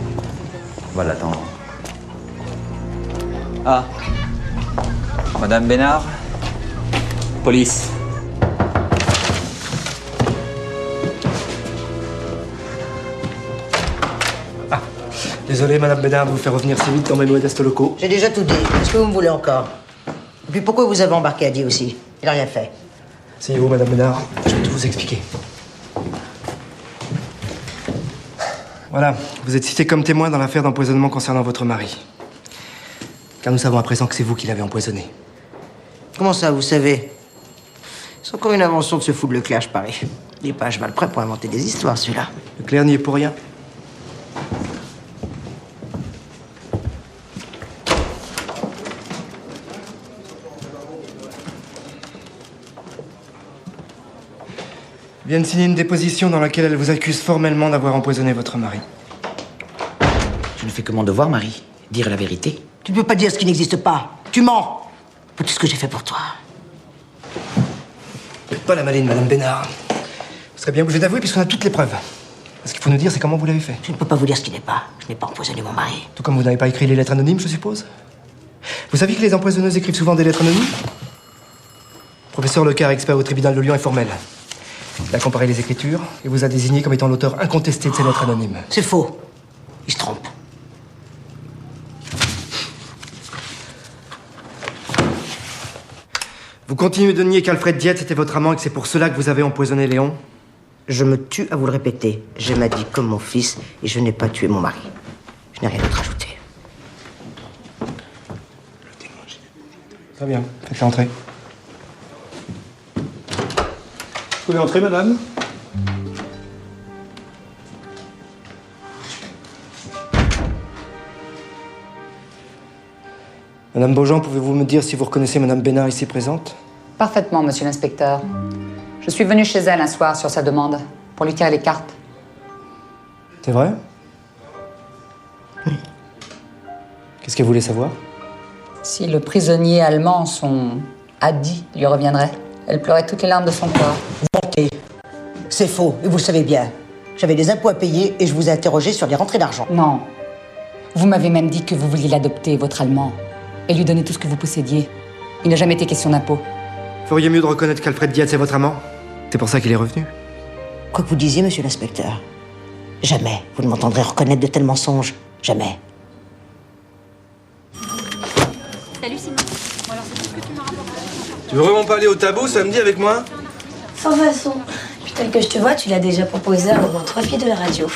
On va l'attendre. Ah. Madame Bénard? Police. Désolé, Madame Bénard, de vous faire revenir si vite dans mes modestes locaux. J'ai déjà tout dit. Qu'est-ce que vous me voulez encore? Et puis pourquoi vous avez embarqué Adi aussi? Il n'a rien fait. Asseyez-vous, Madame Bénard. Je vais tout vous expliquer. Voilà, vous êtes cité comme témoin dans l'affaire d'empoisonnement concernant votre mari. Car nous savons à présent que c'est vous qui l'avez empoisonné. Comment ça, vous savez? C'est encore une invention de ce fou de Leclerc, je parie. Il est pas à cheval prêt pour inventer des histoires, celui-là. Leclerc n'y est pour rien. Vient de signer une déposition dans laquelle elle vous accuse formellement d'avoir empoisonné votre mari. Je ne fais que mon devoir, Marie. Dire la vérité. Tu ne peux pas dire ce qui n'existe pas. Tu mens. Pour tout ce que j'ai fait pour toi. Faites pas la maline, Madame Bénard. Vous serez bien obligé d'avouer puisqu'on a toutes les preuves. Ce qu'il faut nous dire, c'est comment vous l'avez fait. Je ne peux pas vous dire ce qui n'est pas. Je n'ai pas empoisonné mon mari. Tout comme vous n'avez pas écrit les lettres anonymes, je suppose. Vous saviez que les empoisonneuses écrivent souvent des lettres anonymes? Professeur Leclerc, expert au tribunal de Lyon, est formel. Il a comparé les écritures et vous a désigné comme étant l'auteur incontesté de ces lettres anonymes. C'est faux. Il se trompe. Vous continuez de nier qu'Alfred Dietz était votre amant et que c'est pour cela que vous avez empoisonné Léon? Je me tue à vous le répéter. Je m'ai dit comme mon fils et je n'ai pas tué mon mari. Je n'ai rien d'autre à ajouter. Très bien, faites-la entrer. Vous pouvez entrer, madame? Madame Beaujean, pouvez-vous me dire si vous reconnaissez Madame Bénard ici présente? Parfaitement, monsieur l'inspecteur. Je suis venue chez elle un soir sur sa demande, pour lui tirer les cartes. C'est vrai? Oui. Qu'est-ce qu'elle voulait savoir? Si le prisonnier allemand, son Adi, lui reviendrait. Elle pleurait toutes les larmes de son corps. Montez. C'est faux, et vous le savez bien. J'avais des impôts à payer et je vous ai interrogé sur les rentrées d'argent. Non. Vous m'avez même dit que vous vouliez l'adopter, votre Allemand, et lui donner tout ce que vous possédiez. Il n'a jamais été question d'impôt. Feriez mieux de reconnaître qu'Alfred Dietz est votre amant. C'est pour ça qu'il est revenu. Quoi que vous disiez, monsieur l'inspecteur, jamais vous ne m'entendrez reconnaître de tels mensonges. Jamais. Salut Simon. Bon, alors c'est tout ce que tu m'as rapporté. Tu veux vraiment pas aller au tableau samedi avec moi? Sans façon. Puis tel que je te vois, tu l'as déjà proposé à au moins 3 filles de la radio.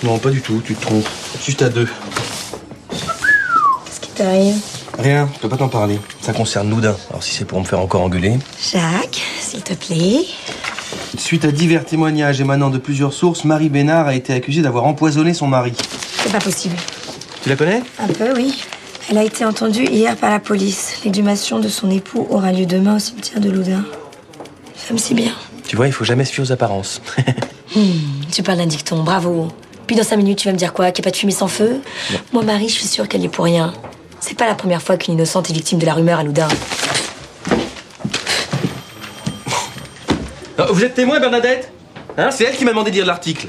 Non, pas du tout, tu te trompes. Juste à 2. Qu'est-ce qui t'arrive? Rien, je peux pas t'en parler. Ça concerne Loudun. Alors si c'est pour me faire encore engueuler. Jacques, s'il te plaît. Suite à divers témoignages émanant de plusieurs sources, Marie Bénard a été accusée d'avoir empoisonné son mari. C'est pas possible. Tu la connais? Un peu, oui. Elle a été entendue hier par la police. L'exhumation de son époux aura lieu demain au cimetière de Loudun. Une femme si bien. Tu vois, il faut jamais se fier aux apparences. Tu parles d'un dicton, bravo. Puis dans 5 minutes, tu vas me dire quoi? Qu'il n'y a pas de fumée sans feu? Non. Moi, Marie, je suis sûre qu'elle y est pour rien. C'est pas la première fois qu'une innocente est victime de la rumeur à Loudun. Vous êtes témoin, Bernadette? Hein? C'est elle qui m'a demandé de lire l'article.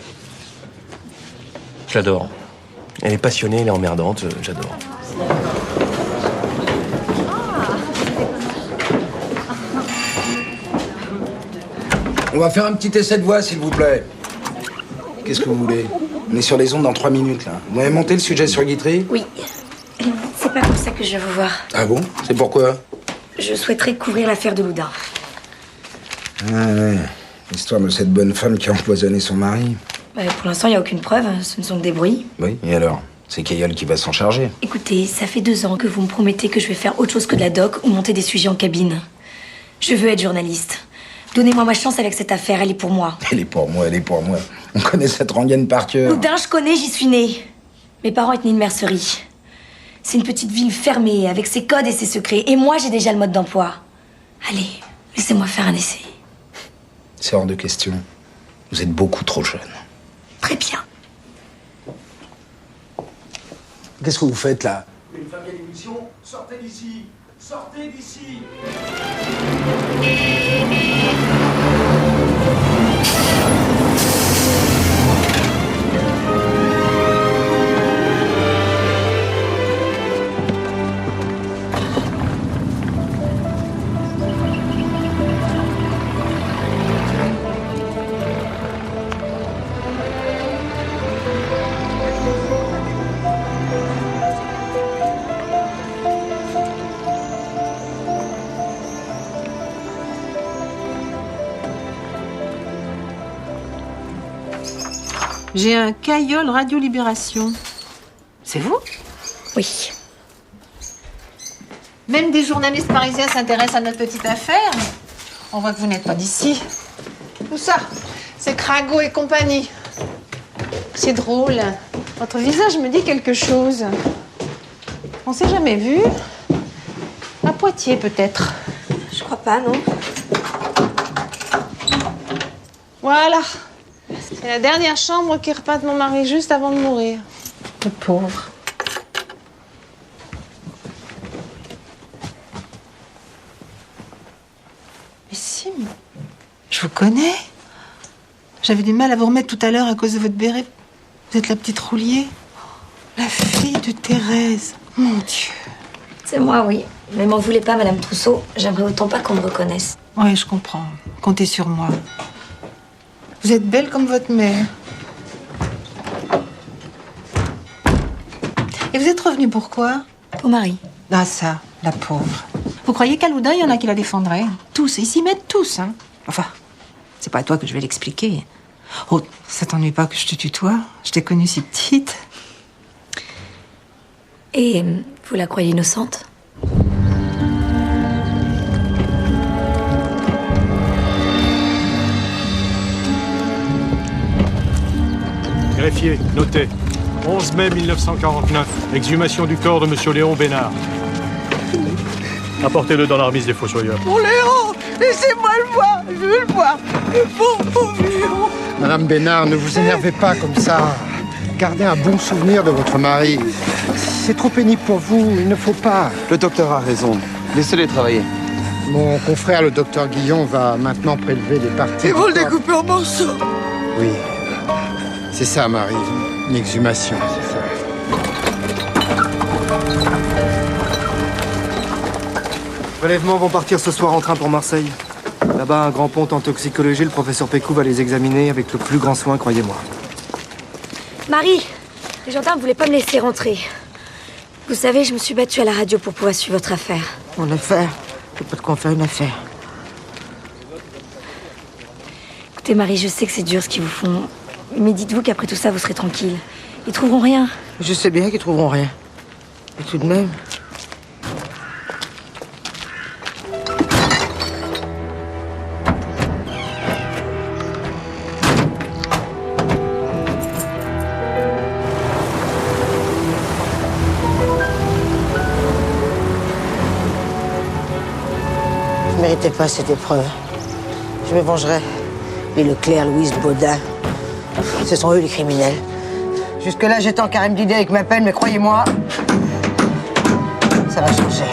Je l'adore. Elle est passionnée, elle est emmerdante, j'adore. On va faire un petit essai de voix, s'il vous plaît. Qu'est-ce que vous voulez? On est sur les ondes dans 3 minutes, là. Vous avez monté le sujet sur Guitry? Oui. C'est pas comme ça que je vais vous voir. Ah bon? C'est pourquoi? Je souhaiterais couvrir l'affaire de Loudun. Ah ouais. L'histoire de cette bonne femme qui a empoisonné son mari. Pour l'instant, il n'y a aucune preuve. Ce ne sont que des bruits. Oui, et alors? C'est Kayol qui va s'en charger. Écoutez, ça fait 2 ans que vous me promettez que je vais faire autre chose que de la doc ou monter des sujets en cabine. Je veux être journaliste. Donnez-moi ma chance avec cette affaire, elle est pour moi. Elle est pour moi, elle est pour moi. On connaît cette rengaine par cœur. Loudun, je connais, j'y suis née. Mes parents étaient nés de mercerie. C'est une petite ville fermée, avec ses codes et ses secrets. Et moi, j'ai déjà le mode d'emploi. Allez, laissez-moi faire un essai. C'est hors de question. Vous êtes beaucoup trop jeune. Très bien. Qu'est-ce que vous faites, là? Une femme et l'émission, sortez d'ici! Sortez d'ici! J'ai un Kayol Radio Libération. C'est vous? Oui. Même des journalistes parisiens s'intéressent à notre petite affaire. On voit que vous n'êtes pas d'ici. Tout ça, c'est Crago et compagnie. C'est drôle. Votre visage me dit quelque chose. On s'est jamais vu. À Poitiers, peut-être. Je crois pas, non. Voilà. C'est la dernière chambre qui repeint mon mari juste avant de mourir. Le pauvre. Mais si, je vous connais. J'avais du mal à vous remettre tout à l'heure à cause de votre béret. Vous êtes la petite Roulier. La fille de Thérèse. Mon Dieu. C'est moi, oui. Mais m'en voulez pas, Madame Trousseau. J'aimerais autant pas qu'on me reconnaisse. Oui, je comprends. Comptez sur moi. Vous êtes belle comme votre mère. Et vous êtes revenue pourquoi? Pour Marie. Ah ça, la pauvre. Vous croyez qu'à Loudun, il y en a qui la défendraient? Tous, ils s'y mettent tous, hein. Enfin, c'est pas à toi que je vais l'expliquer. Oh, ça t'ennuie pas que je te tutoie? Je t'ai connue si petite. Et vous la croyez innocente? Greffier, notez. 11 mai 1949, exhumation du corps de Monsieur Léon Bénard. Apportez-le dans la remise des fossoyeurs. Mon Léon, laissez-moi le voir, je veux le voir. Le pauvre Léon. Madame Bénard, ne vous énervez pas comme ça. Gardez un bon souvenir de votre mari. C'est trop pénible pour vous, il ne faut pas. Le docteur a raison. Laissez-les travailler. Mon confrère, le docteur Guillon, va maintenant prélever les parties. Ils vont le découper en morceaux. Oui. C'est ça, Marie. Une exhumation, c'est ça. Les relèvements vont partir ce soir en train pour Marseille. Là-bas, un grand ponte en toxicologie, le professeur Pécou va les examiner avec le plus grand soin, croyez-moi. Marie, les gendarmes voulaient pas me laisser rentrer. Vous savez, je me suis battue à la radio pour pouvoir suivre votre affaire. Mon affaire? J'ai pas de quoi en faire une affaire. Écoutez, Marie, je sais que c'est dur ce qu'ils vous font. Mais dites-vous qu'après tout ça, vous serez tranquille. Ils trouveront rien. Je sais bien qu'ils trouveront rien. Et tout de même... Je ne méritais pas cette épreuve. Je me vengerai. Les Leclerc, Louise, Baudin, ce sont eux les criminels. Jusque-là, j'étais en carême d'idées avec ma peine, mais croyez-moi, ça va changer.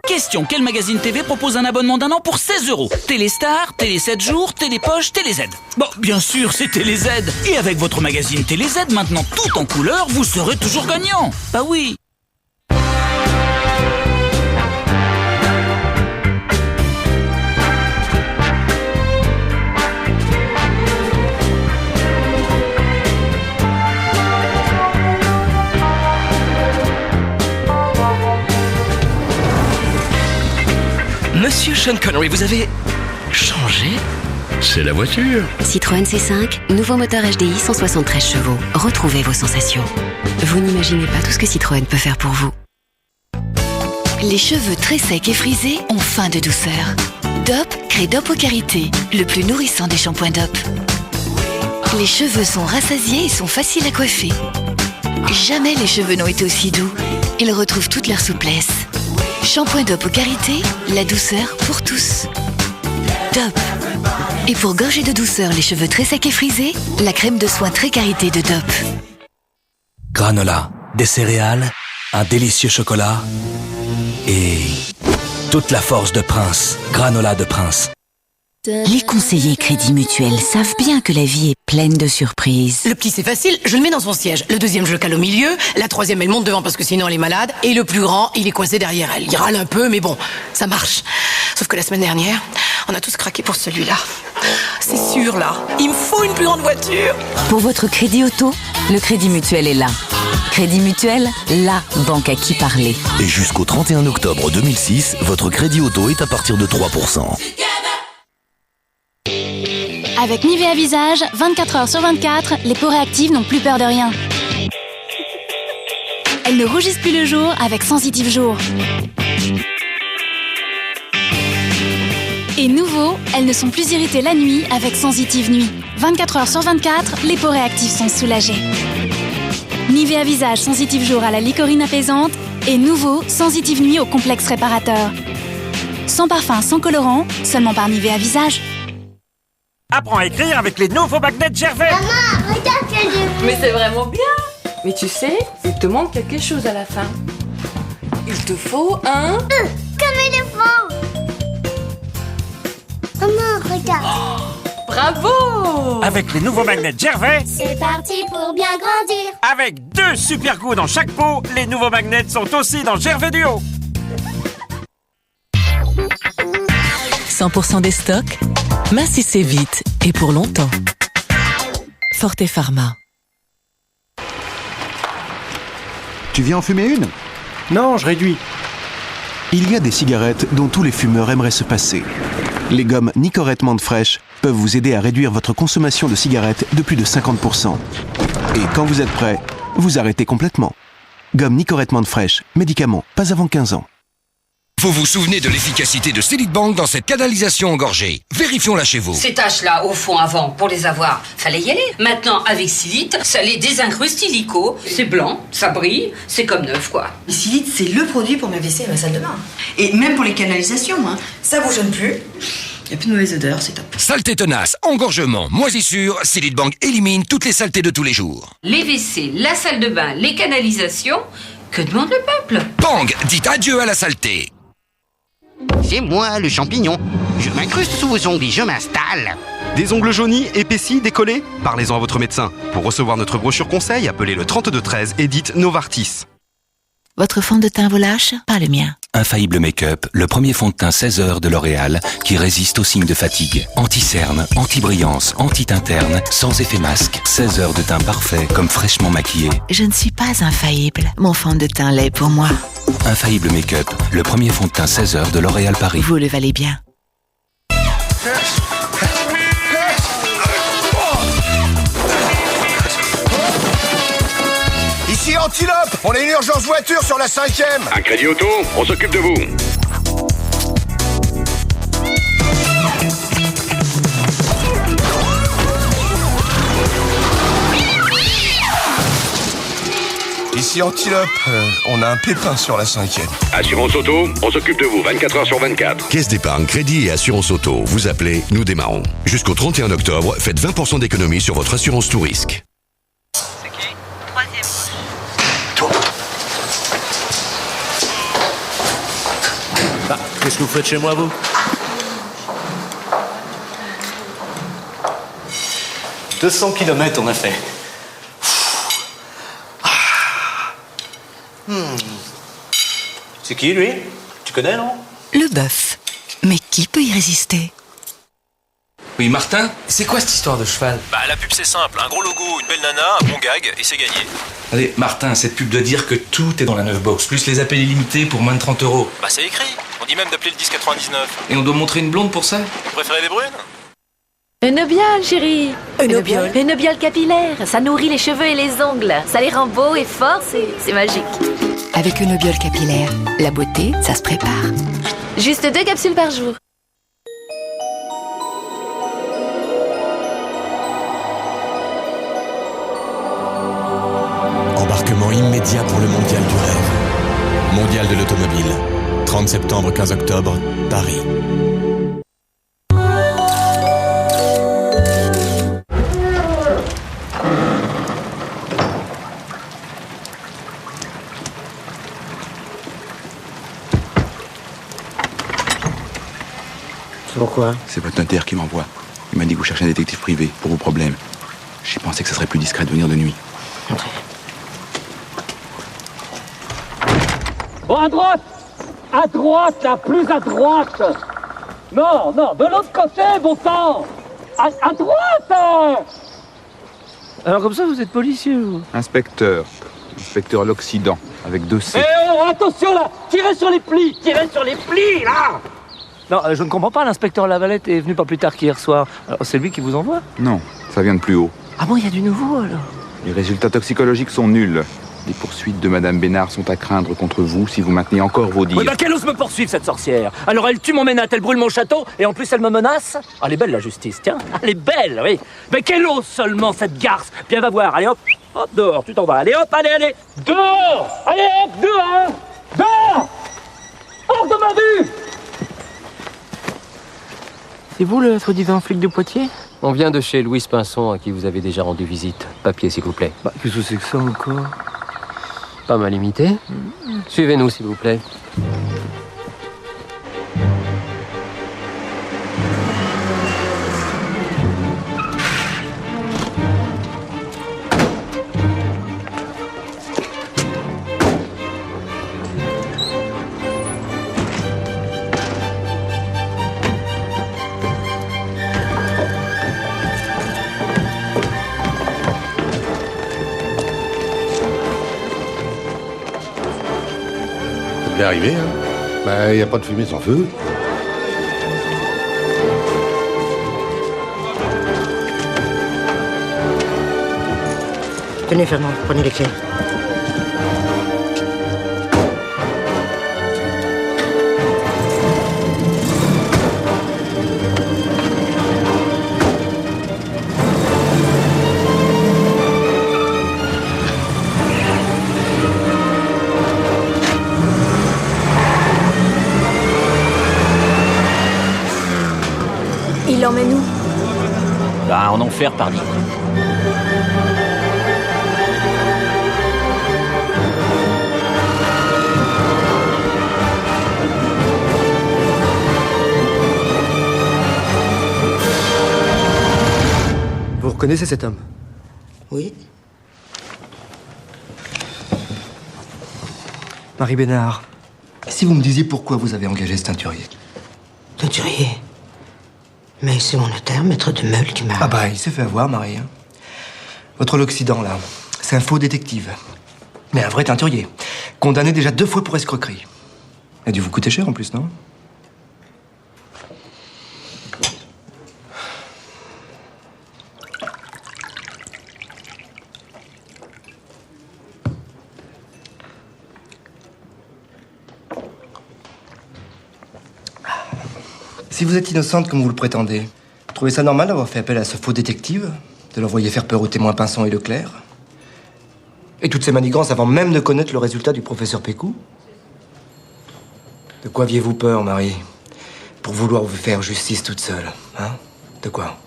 Question, quel magazine TV propose un abonnement d'un an pour 16 €? Téléstar, Télé 7 jours, Télépoche, Télé Z. Bon, bien sûr, c'est Télé Z. Et avec votre magazine Télé Z, maintenant tout en couleur, vous serez toujours gagnant. Bah oui. Monsieur Sean Connery, vous avez changé? C'est la voiture. Citroën C5, nouveau moteur HDI 173 chevaux. Retrouvez vos sensations. Vous n'imaginez pas tout ce que Citroën peut faire pour vous. Les cheveux très secs et frisés ont faim de douceur. Dop crée Dop au Karité, le plus nourrissant des shampoings Dop. Les cheveux sont rassasiés et sont faciles à coiffer. Jamais les cheveux n'ont été aussi doux. Ils retrouvent toute leur souplesse. Shampoing Dop au Karité, la douceur pour tous. Dop. Et pour gorger de douceur les cheveux très secs et frisés, la crème de soin très Karité de Dop. Granola, des céréales, un délicieux chocolat et toute la force de Prince. Granola de Prince. Les conseillers Crédit Mutuel savent bien que la vie est pleine de surprises. Le petit, c'est facile, je le mets dans son siège. Le deuxième, je le cale au milieu. La troisième, elle monte devant parce que sinon elle est malade. Et le plus grand, il est coincé derrière elle. Il râle un peu, mais bon, ça marche. Sauf que la semaine dernière, on a tous craqué pour celui-là. C'est sûr, là. Il me faut une plus grande voiture. Pour votre crédit auto, le Crédit Mutuel est là. Crédit Mutuel, la banque à qui parler. Et jusqu'au 31 octobre 2006, votre crédit auto est à partir de 3%. Avec Nivea Visage, 24 heures sur 24, les peaux réactives n'ont plus peur de rien. Elles ne rougissent plus le jour avec Sensitive Jour. Et nouveau, elles ne sont plus irritées la nuit avec Sensitive Nuit. 24 heures sur 24, les peaux réactives sont soulagées. Nivea Visage Sensitive Jour à la licorine apaisante et nouveau Sensitive Nuit au complexe réparateur. Sans parfum, sans colorant, seulement par Nivea Visage. Apprends à écrire avec les nouveaux magnets Gervais. Maman, regarde ce que j'ai vu. Mais c'est vraiment bien. Mais tu sais, il te manque quelque chose à la fin. Il te faut un... Comme éléphant. Maman, regarde. Bravo. Avec les nouveaux magnets Gervais. C'est parti pour bien grandir. Avec 2 super goûts dans chaque pot, les nouveaux magnets sont aussi dans Gervais Duo. 100% des stocks, mincissez vite et pour longtemps. Forte Pharma. Tu viens en fumer une? Non, je réduis. Il y a des cigarettes dont tous les fumeurs aimeraient se passer. Les gommes Nicorette menthe fraîche peuvent vous aider à réduire votre consommation de cigarettes de plus de 50%. Et quand vous êtes prêt, vous arrêtez complètement. Gomme Nicorette menthe fraîche, médicament, pas avant 15 ans. Vous vous souvenez de l'efficacité de Célite-Bank dans cette canalisation engorgée? Vérifions-la chez vous. Ces taches-là, au fond, avant, pour les avoir, fallait y aller. Maintenant, avec Célite, ça les désincruste illico. C'est blanc, ça brille, c'est comme neuf, quoi. Célite, c'est le produit pour ma WC et ma salle de bain. Et même pour les canalisations, hein. Ça bougeonne plus. Il n'y a plus de mauvaise odeur, c'est top. Saleté tenace, engorgement, moisissure, Célite-Bank élimine toutes les saletés de tous les jours. Les WC, la salle de bain, les canalisations, que demande le peuple? Bang, dites adieu à la saleté. C'est moi, le champignon. Je m'incruste sous vos ongles et je m'installe. Des ongles jaunis, épaissis, décollés? Parlez-en à votre médecin. Pour recevoir notre brochure conseil, appelez le 3213 et dites Novartis. Votre fond de teint vous lâche? Pas le mien. Infaillible Make-up, le premier fond de teint 16 heures de L'Oréal qui résiste aux signes de fatigue. Anti-cerne, anti-brillance, anti-teint terne, sans effet masque. 16 heures de teint parfait, comme fraîchement maquillé. Je ne suis pas infaillible. Mon fond de teint l'est pour moi. Infaillible Make-up, le premier fond de teint 16 heures de L'Oréal Paris. Vous le valez bien. Ici Antilope, on a une urgence voiture sur la 5e. Un crédit auto, on s'occupe de vous. Ici Antilope, on a un pépin sur la 5e. Assurance auto, on s'occupe de vous 24 heures sur 24. Caisse d'épargne, crédit et assurance auto. Vous appelez, nous démarrons. Jusqu'au 31 octobre, faites 20% d'économie sur votre assurance tout risque. C'est qui? Troisième poche. Bah, qu'est-ce que vous faites chez moi, vous? « 200 km on a fait. C'est qui, lui? Tu connais, non? Le bœuf. Mais qui peut y résister? Oui, Martin, c'est quoi cette histoire de cheval? Bah, la pub, c'est simple. Un gros logo, une belle nana, un bon gag, et c'est gagné. Allez, Martin, cette pub doit dire que tout est dans la 9 box, plus les appels illimités pour moins de 30 €. Bah, c'est écrit. On dit même d'appeler le 1099. Et on doit montrer une blonde pour ça? Vous préférez des brunes? Enobiol, chérie. Enobiol. Enobiol capillaire. Ça nourrit les cheveux et les ongles. Ça les rend beaux et forts, c'est magique. Avec Enobiol capillaire, la beauté, ça se prépare. Juste 2 capsules par jour. Embarquement immédiat pour le mondial du rêve. Mondial de l'automobile. 30 septembre, 15 octobre, Paris. Pourquoi? C'est votre notaire qui m'envoie. Il m'a dit que vous cherchez un détective privé pour vos problèmes. J'ai pensé que ça serait plus discret de venir de nuit. Oh, à droite! À droite, là, plus à droite! Non, non, de l'autre côté, bon sang! À droite! Alors comme ça, vous êtes policier, vous? Inspecteur. Inspecteur l'Occident, avec 2 C. Eh oh, attention, là! Tirez sur les plis! Tirez sur les plis, là! Non, je ne comprends pas, l'inspecteur Lavalette est venu pas plus tard qu'hier soir. Alors, c'est lui qui vous envoie? Non, ça vient de plus haut. Ah bon, il y a du nouveau, alors? Les résultats toxicologiques sont nuls. Les poursuites de Madame Bénard sont à craindre contre vous si vous maintenez encore vos dires. Oui, bah qu'elle ose me poursuivre, cette sorcière! Alors elle tue mon ménate, elle brûle mon château, et en plus elle me menace? Ah, elle est belle, la justice, tiens! Elle est belle, oui! Mais qu'elle ose seulement, cette garce! Bien, va voir, allez hop! Hop, dehors, tu t'en vas, allez hop, allez! Dehors! Allez hop, dehors! Dehors! Hors de ma vue! C'est vous le soi-disant flic de Poitiers? On vient de chez Louise Pinson, à qui vous avez déjà rendu visite. Papier, s'il vous plaît. Bah, qu'est-ce que c'est que ça encore? Pas mal imité. Suivez-nous, s'il vous plaît. Ça devait arriver, hein. Bah, y a pas de fumée sans feu. Tenez, Fernand, prenez les clés. Il l'emmène où? Bah, en enfer, pardi. Vous reconnaissez cet homme? Oui. Marie Bénard. Si vous me disiez pourquoi vous avez engagé ce teinturier? Teinturier? Mais c'est mon notaire, maître de Meule, qui m'a... Ah bah, il s'est fait avoir, Marie. Hein. Votre l'Occident, là, c'est un faux détective. Mais un vrai teinturier. Condamné déjà 2 fois pour escroquerie. Il a dû vous coûter cher, en plus, non? Si vous êtes innocente comme vous le prétendez, vous trouvez ça normal d'avoir fait appel à ce faux détective? De l'envoyer faire peur aux témoins Pinson et Leclerc? Et toutes ces manigances avant même de connaître le résultat du professeur Pécou? De quoi aviez-vous peur, Marie? Pour vouloir vous faire justice toute seule, hein? De quoi?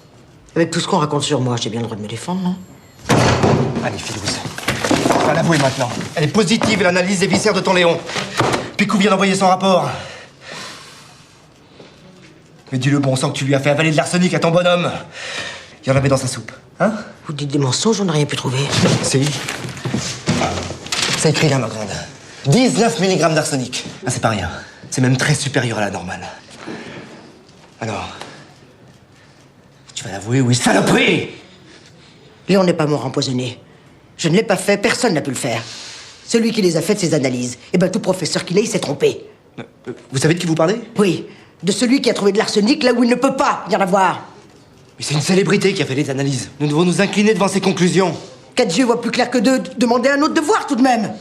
Avec tout ce qu'on raconte sur moi, j'ai bien le droit de me défendre, non? Allez, Philouse. Je vais l'avouer maintenant. Elle est positive, l'analyse des viscères de ton Léon. Pécou vient d'envoyer son rapport. Mais dis-le bon sang que tu lui as fait avaler de l'arsenic à ton bonhomme. Il y en avait dans sa soupe, hein? Vous dites des mensonges, on n'a rien pu trouver. Si. C'est écrit là, ma grande. 19 mg d'arsenic. Ah, c'est pas rien. C'est même très supérieur à la normale. Alors... tu vas l'avouer, oui, saloperie! Léon n'est pas mort empoisonné. Je ne l'ai pas fait, personne n'a pu le faire. Celui qui les a faites, ces analyses. Eh ben, tout professeur qu'il est, il s'est trompé. Vous savez de qui vous parlez? Oui. De celui qui a trouvé de l'arsenic là où il ne peut pas y en avoir. Mais c'est une célébrité qui a fait les analyses. Nous devons nous incliner devant ses conclusions. 4 yeux voient plus clair que 2. Demandez à un autre de voir tout de même.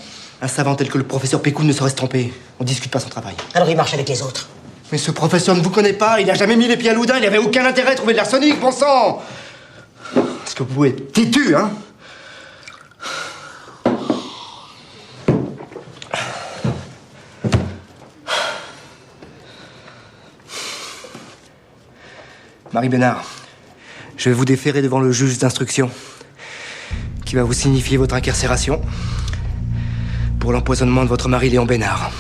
Un savant tel que le professeur Pécou ne saurait se tromper. On discute pas son travail. Alors il marche avec les autres. Mais ce professeur ne vous connaît pas. Il a jamais mis les pieds à Loudun. Il avait aucun intérêt à trouver de l'arsenic, bon sang. Est-ce que vous pouvez être têtu, hein? Marie Bénard, je vais vous déférer devant le juge d'instruction qui va vous signifier votre incarcération pour l'empoisonnement de votre mari Léon Bénard.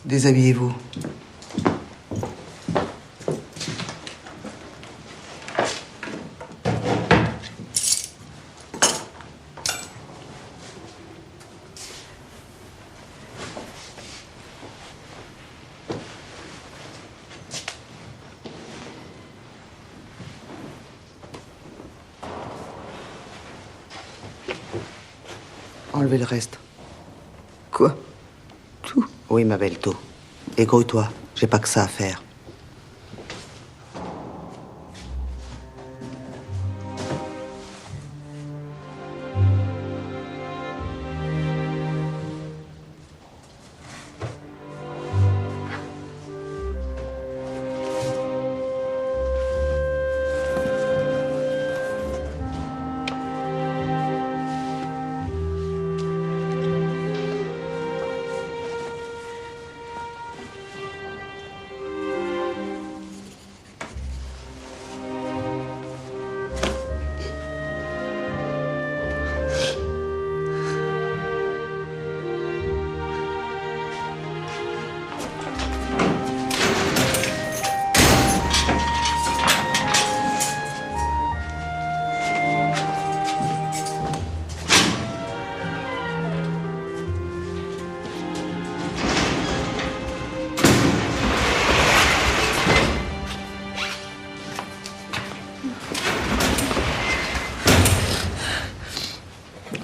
Déshabillez-vous. Enlevez le reste. Quoi? Tout? Oui, ma belle, tout. Et grouille-toi, j'ai pas que ça à faire.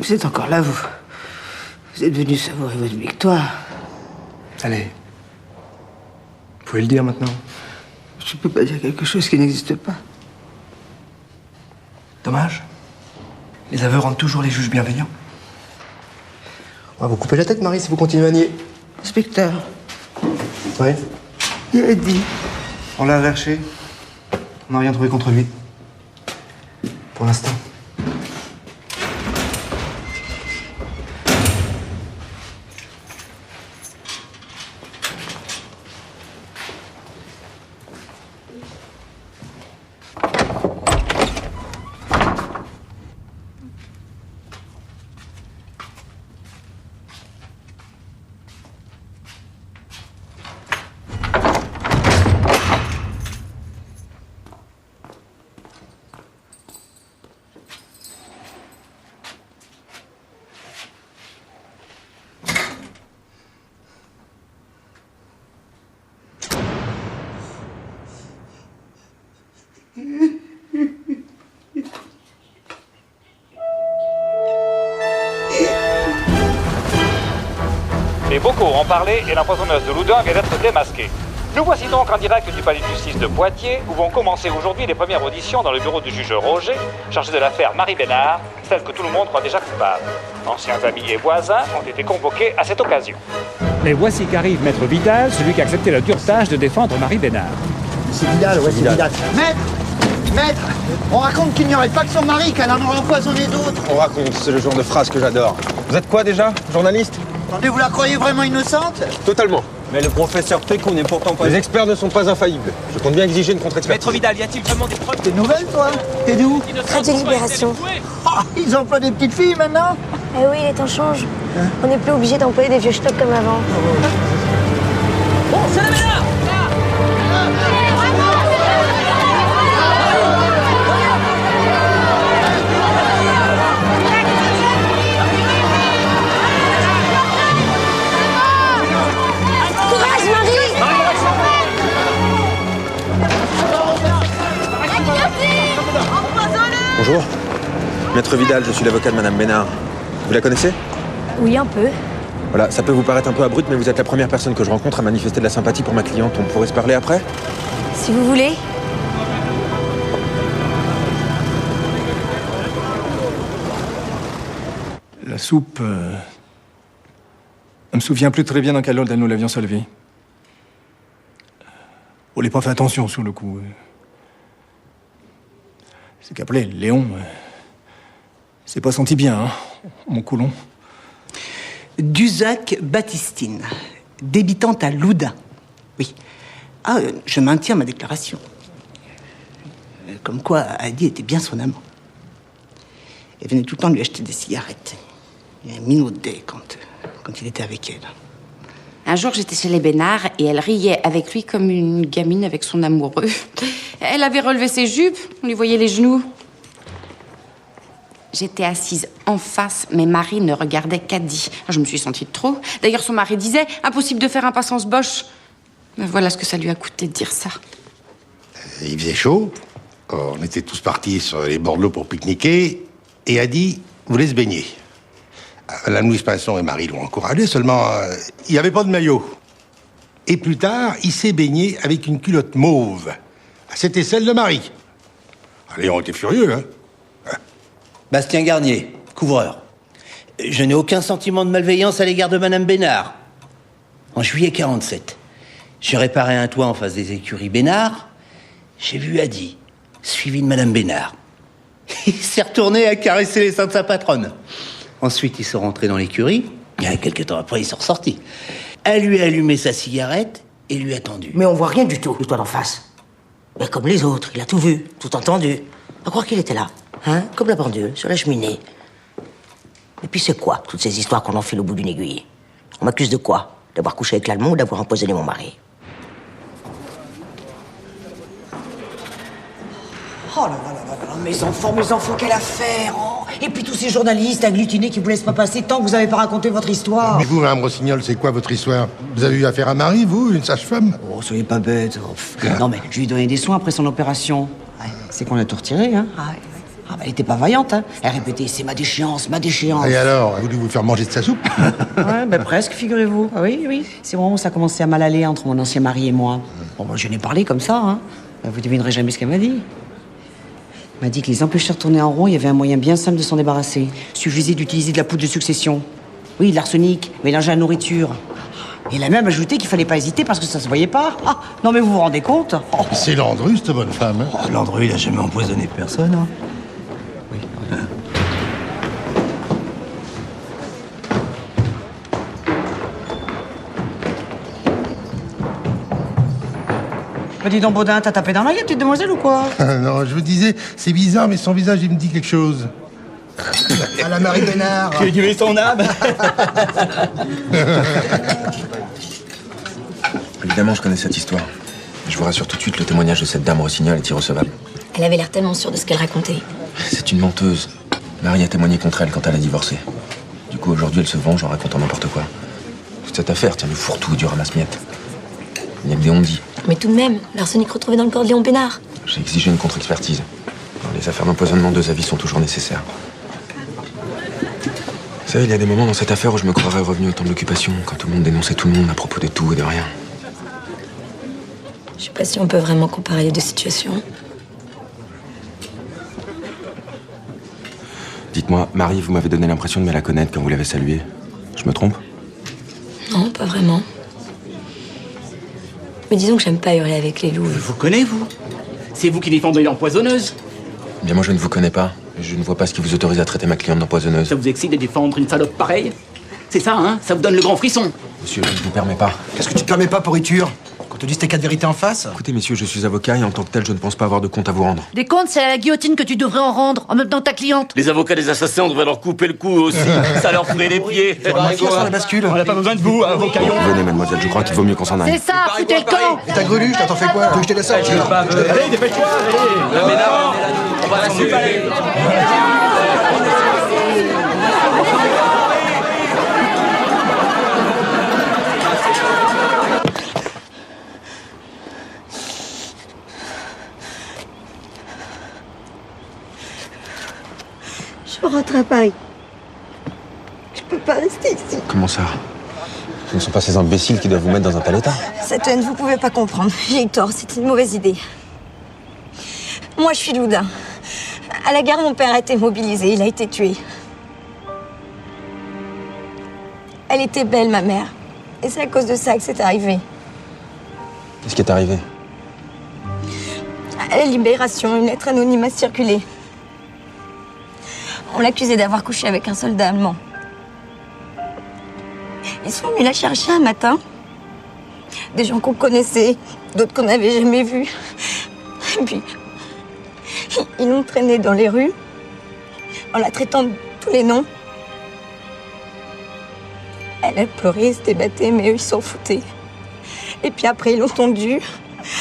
Vous êtes encore là, vous. Vous êtes venu savourer votre victoire. Allez. Vous pouvez le dire maintenant. Je peux pas dire quelque chose qui n'existe pas. Dommage. Les aveux rendent toujours les juges bienveillants. On va vous couper la tête, Marie, si vous continuez à nier. Inspecteur. Oui. Il a dit. On l'a recherché. On n'a rien trouvé contre lui. Pour l'instant. Les bocaux ont parlé et l'empoisonneuse de Loudun vient d'être démasquée. Nous voici donc en direct du palais de justice de Poitiers, où vont commencer aujourd'hui les premières auditions dans le bureau du juge Roger, chargé de l'affaire Marie Bénard, celle que tout le monde croit déjà coupable. Anciens amis et voisins ont été convoqués à cette occasion. Et voici qu'arrive Maître Vidal, celui qui a accepté la dure tâche de défendre Marie Bénard. C'est Vidal, ouais, c'est Vidal. Maître, on raconte qu'il n'y aurait pas que son mari, qu'elle en aurait empoisonné d'autres. On raconte, c'est le genre de phrase que j'adore. Vous êtes quoi déjà? Journaliste? Attendez, vous la croyez vraiment innocente? Totalement. Mais le professeur Pécou n'est pourtant pas... Les experts ne sont pas infaillibles. Je compte bien exiger une contre-expertise. Maître Vidal, y a-t-il vraiment des preuves? T'es nouvelle, toi? T'es d'où? Radio Libération. Oh, ils emploient des petites filles maintenant? Eh oui, les temps changent. On n'est plus obligé d'employer des vieux stocks comme avant. Oh, c'est la Bénard! Bonjour. Maître Vidal, je suis l'avocat de Madame Bénard. Vous la connaissez? Oui, un peu. Voilà, ça peut vous paraître un peu abrupt, mais vous êtes la première personne que je rencontre à manifester de la sympathie pour ma cliente. On pourrait se parler après? Si vous voulez. La soupe... Je me souviens plus très bien dans quel ordre nous l'avions servi. On n'a pas fait attention sur le coup. C'est qu'appelé Léon... c'est pas senti bien, hein, mon coulon. Duzac Baptistine, débitante à Loudun. Oui. Ah, je maintiens ma déclaration. Comme quoi, Adi était bien son amant. Elle venait tout le temps lui acheter des cigarettes. Elle minaudait quand il était avec elle. Un jour, j'étais chez les Bénard et elle riait avec lui comme une gamine avec son amoureux. Elle avait relevé ses jupes, on lui voyait les genoux. J'étais assise en face, mais Marie ne regardait qu'Adi. Je me suis sentie de trop. D'ailleurs, son mari disait « Impossible de faire un passance Bosch ». Mais voilà ce que ça lui a coûté de dire ça. Il faisait chaud. On était tous partis sur les bords de l'eau pour pique-niquer. Et Adi voulait se baigner. Madame Louise Pinson et Marie l'ont encouragé, seulement il n'y avait pas de maillot. Et plus tard, il s'est baigné avec une culotte mauve. C'était celle de Marie. Léon était furieux, hein. Bastien Garnier, couvreur. Je n'ai aucun sentiment de malveillance à l'égard de Madame Bénard. En juillet 47, j'ai réparé un toit en face des écuries Bénard. J'ai vu Adi, suivi de Madame Bénard. Il s'est retourné à caresser les seins de sa patronne. Ensuite, ils sont rentrés dans l'écurie. Et quelques temps après, ils sont ressortis. Elle lui a allumé sa cigarette et lui a tendu. Mais on voit rien du tout, le toit d'en face. Mais comme les autres, il a tout vu, tout entendu. À croire qu'il était là, hein, comme la pendule, sur la cheminée. Et puis c'est quoi, toutes ces histoires qu'on enfile au bout d'une aiguille? On m'accuse de quoi? D'avoir couché avec l'Allemand ou d'avoir empoisonné mon mari? Oh là là là là, mes enfants, quelle affaire, oh. Et puis tous ces journalistes agglutinés qui vous laissent pas passer tant que vous avez pas raconté votre histoire. Mais vous, Mme Rossignol, c'est quoi votre histoire? Vous avez eu affaire à Marie, vous, une sage-femme? Oh, soyez pas bête. Oh, non, mais je lui ai donné des soins après son opération. Ouais, c'est qu'on a tout retiré, hein. Ah bah, elle était pas vaillante, hein. Elle répétait, c'est ma déchéance, ma déchéance. Et alors, elle voulait vous faire manger de sa soupe? Ouais, bah presque, figurez-vous. Ah oui, oui. C'est vraiment où ça a commencé à mal aller entre mon ancien mari et moi. Bon, moi, je n'ai parlé comme ça, hein. Bah, vous devinerez jamais ce qu'elle m'a dit. Elle m'a dit que les empêcheurs tournaient en rond, il y avait un moyen bien simple de s'en débarrasser. Suffisait d'utiliser de la poudre de succession. Oui, de l'arsenic, mélangé à la nourriture. Et elle a même ajouté qu'il fallait pas hésiter parce que ça se voyait pas. Ah, non mais vous vous rendez compte? Oh. C'est Landru, cette bonne femme. Hein? Oh, Landru, il a jamais empoisonné personne. Hein. Bah, dis donc, Baudin, t'as tapé dans la gueule, petite demoiselle ou quoi? Non, je vous disais, c'est bizarre, mais son visage, il me dit quelque chose. À la Marie Bénard. J'ai tué son âme. Évidemment, je connais cette histoire. Je vous rassure tout de suite, le témoignage de cette dame Rossignol est irrecevable. Elle avait l'air tellement sûre de ce qu'elle racontait. C'est une menteuse. Marie a témoigné contre elle quand elle a divorcé. Du coup, aujourd'hui, elle se venge en racontant n'importe quoi. Toute cette affaire tient du fourre-tout et du ramasse-miettes. Il n'y a que des on-dit. Mais tout de même, l'arsenic retrouvé dans le corps de Léon Bénard. J'ai exigé une contre-expertise. Dans les affaires d'empoisonnement, 2 avis sont toujours nécessaires. Vous savez, il y a des moments dans cette affaire où je me croirais revenu au temps de l'occupation, quand tout le monde dénonçait tout le monde à propos de tout et de rien. Je sais pas si on peut vraiment comparer les deux situations. Dites-moi, Marie, vous m'avez donné l'impression de me la connaître quand vous l'avez saluée. Je me trompe? Non, pas vraiment. Mais disons que j'aime pas hurler avec les loups. Je vous connais, vous? C'est vous qui défendez l'empoisonneuse? Bien, moi, je ne vous connais pas. Je ne vois pas ce qui vous autorise à traiter ma cliente d'empoisonneuse. Ça vous excite de défendre une salope pareille? C'est ça, hein? Ça vous donne le grand frisson? Monsieur, je ne vous permets pas. Qu'est-ce que tu te permets pas, pourriture? Quand on te dit tes 4 vérités en face? Écoutez, messieurs, je suis avocat et en tant que tel, je ne pense pas avoir de compte à vous rendre. Des comptes, c'est à la guillotine que tu devrais en rendre, en même temps ta cliente. Les avocats des assassins, on devrait leur couper le cou aussi. Ça leur ferait les pieds. Sur la bascule. On n'a pas besoin de vous, avocat. Venez, mademoiselle, je crois qu'il vaut mieux qu'on s'en aille. C'est ça, foutez le camp. Et ta greluche, t'en fais quoi? Tu veux que je te laisse sortir? Allez, dépêche-toi, allez. On va s'en occuper. Je rentre à Paris. Je peux pas rester ici. Comment ça? Ce ne sont pas ces imbéciles qui doivent vous mettre dans un tel état. Cette haine, vous pouvez pas comprendre. J'ai eu tort, c'était une mauvaise idée. Moi, je suis Loudun. À la gare, mon père a été mobilisé, il a été tué. Elle était belle, ma mère. Et c'est à cause de ça que c'est arrivé. Qu'est-ce qui est arrivé? À la Libération, une lettre anonyme a circulé. On l'accusait d'avoir couché avec un soldat allemand. Ils sont venus la chercher un matin. Des gens qu'on connaissait, d'autres qu'on n'avait jamais vus. Et puis, ils l'ont traînée dans les rues, en la traitant de tous les noms. Elle a pleuré, se débattait, mais eux, ils s'en foutaient. Et puis après, ils l'ont tondue,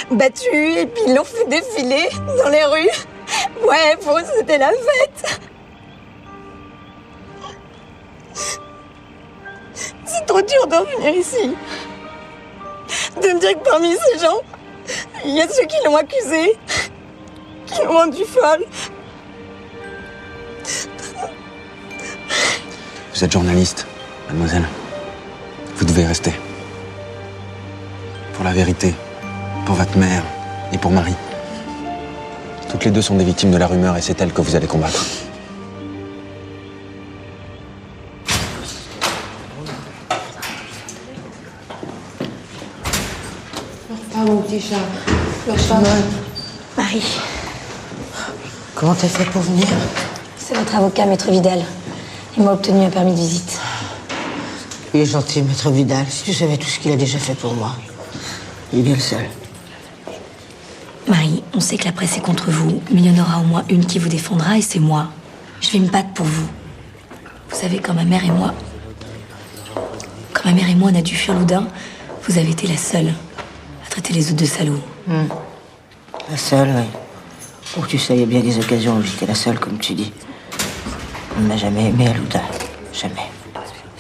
battue, et puis ils l'ont fait défiler dans les rues. Ouais, pour eux, c'était la fête. C'est trop dur d'en venir ici. De me dire que parmi ces gens, il y a ceux qui l'ont accusée, qui l'ont rendue folle. Vous êtes journaliste, mademoiselle. Vous devez rester. Pour la vérité, pour votre mère et pour Marie. Toutes les deux sont des victimes de la rumeur et c'est elles que vous allez combattre. Ah, mon petit chat. Pleure pas. Marie, Comment t'as fait pour venir? c'est votre avocat, Maître Vidal. Il m'a obtenu un permis de visite. Il est gentil, Maître Vidal. Si tu savais tout ce qu'il a déjà fait pour moi. Il est bien le seul. Marie, on sait que la presse est contre vous, mais il y en aura au moins une qui vous défendra et c'est moi. Je vais me battre pour vous. Vous savez, quand ma mère et moi... Quand ma mère et moi, on a dû fuir Loudun, vous avez été la seule à traiter les autres de salauds. La seule, oui. Oh, tu sais, il y a bien des occasions où j'étais la seule, comme tu dis. On ne m'a jamais aimée à Loudun. Jamais.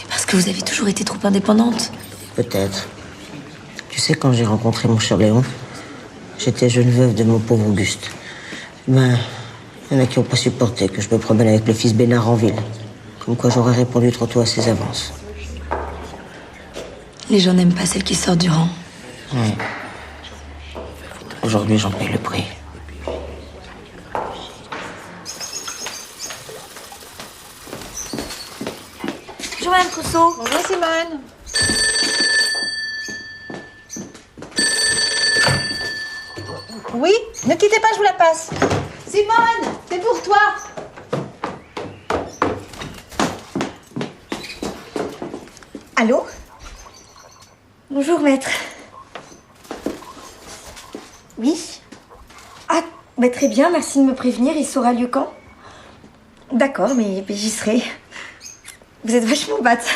Parce que vous avez toujours été trop indépendante. Peut-être. Tu sais, quand j'ai rencontré mon cher Léon, j'étais jeune veuve de mon pauvre Auguste. Ben, Il y en a qui n'ont pas supporté que je me promène avec le fils Bénard en ville. Comme quoi j'aurais répondu trop tôt à ses avances. Les gens n'aiment pas celles qui sortent du rang. Ouais. Aujourd'hui, j'en paye le prix. Bonjour Madame Trousseau. Bonjour Simone. Oui, ne quittez pas, je vous la passe. Simone, c'est pour toi. Allô? Bonjour maître. Oui? Ah, bah très bien, merci de me prévenir, il saura lieu quand? D'accord, mais j'y serai. Vous êtes vachement batte.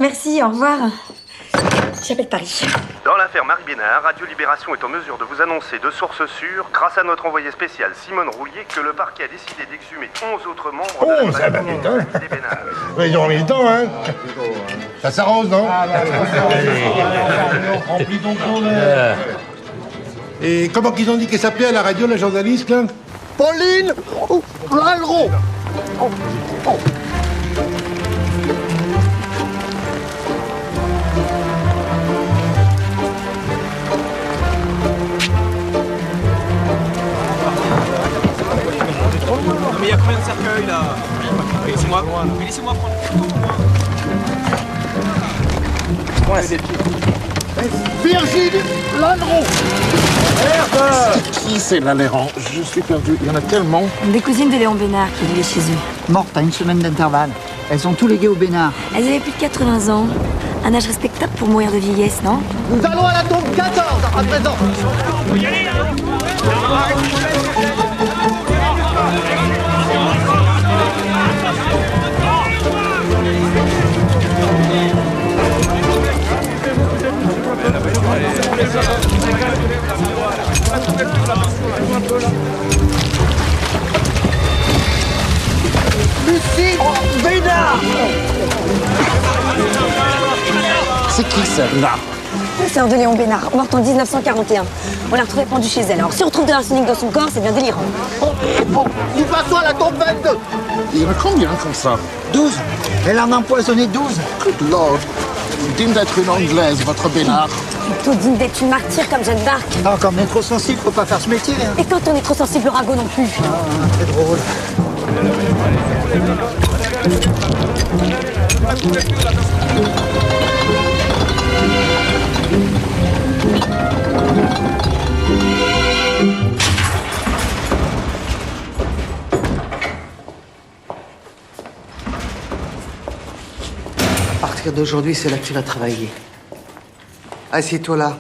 Merci, au revoir. J'appelle Paris. Dans l'affaire Marie Bénard, Radio Libération est en mesure de vous annoncer de sources sûres, grâce à notre envoyé spécial Simone Roulier, que le parquet a décidé d'exhumer 11 autres membres de la ça va famille vite, hein. des Bénard. Ouais, ils ont mis le temps, hein. Ça s'arrose, non? Remplis ton Et comment qu'ils ont dit qu'elle s'appelait à la radio, la journaliste, là? Pauline Lalleron. Mais il y a combien de cercueils là? Laissez-moi prendre une photo. Virginie Lanneron. C'est qui ces Lanneron? Je suis perdu, il y en a tellement. Des cousines de Léon Bénard qui vivaient chez eux. Mortes à une semaine d'intervalle. Elles ont tout légué au Bénard. Elles avaient plus de 80 ans. Un âge respectable pour mourir de vieillesse, non? Nous allons à la tombe 14 à présent. Faut y aller là. Lucie Bénard. C'est qui celle-là? La sœur de Léon Bénard, morte en 1941. On l'a retrouvée pendue chez elle. Alors si on retrouve de l'arsenic dans son corps, c'est bien délirant. Nous passons à la tombe 22. Il y en a combien comme ça? 12. Elle en a empoisonné 12. Good Lord. Digne d'être une Anglaise, votre Bénard. Plutôt digne d'être une martyre comme Jeanne d'Arc. Non, quand on est trop sensible, faut pas faire ce métier. Hein. Et quand on est trop sensible au ragot non plus. Ah, c'est drôle. À partir d'aujourd'hui, c'est là que tu vas travailler. Assieds-toi là.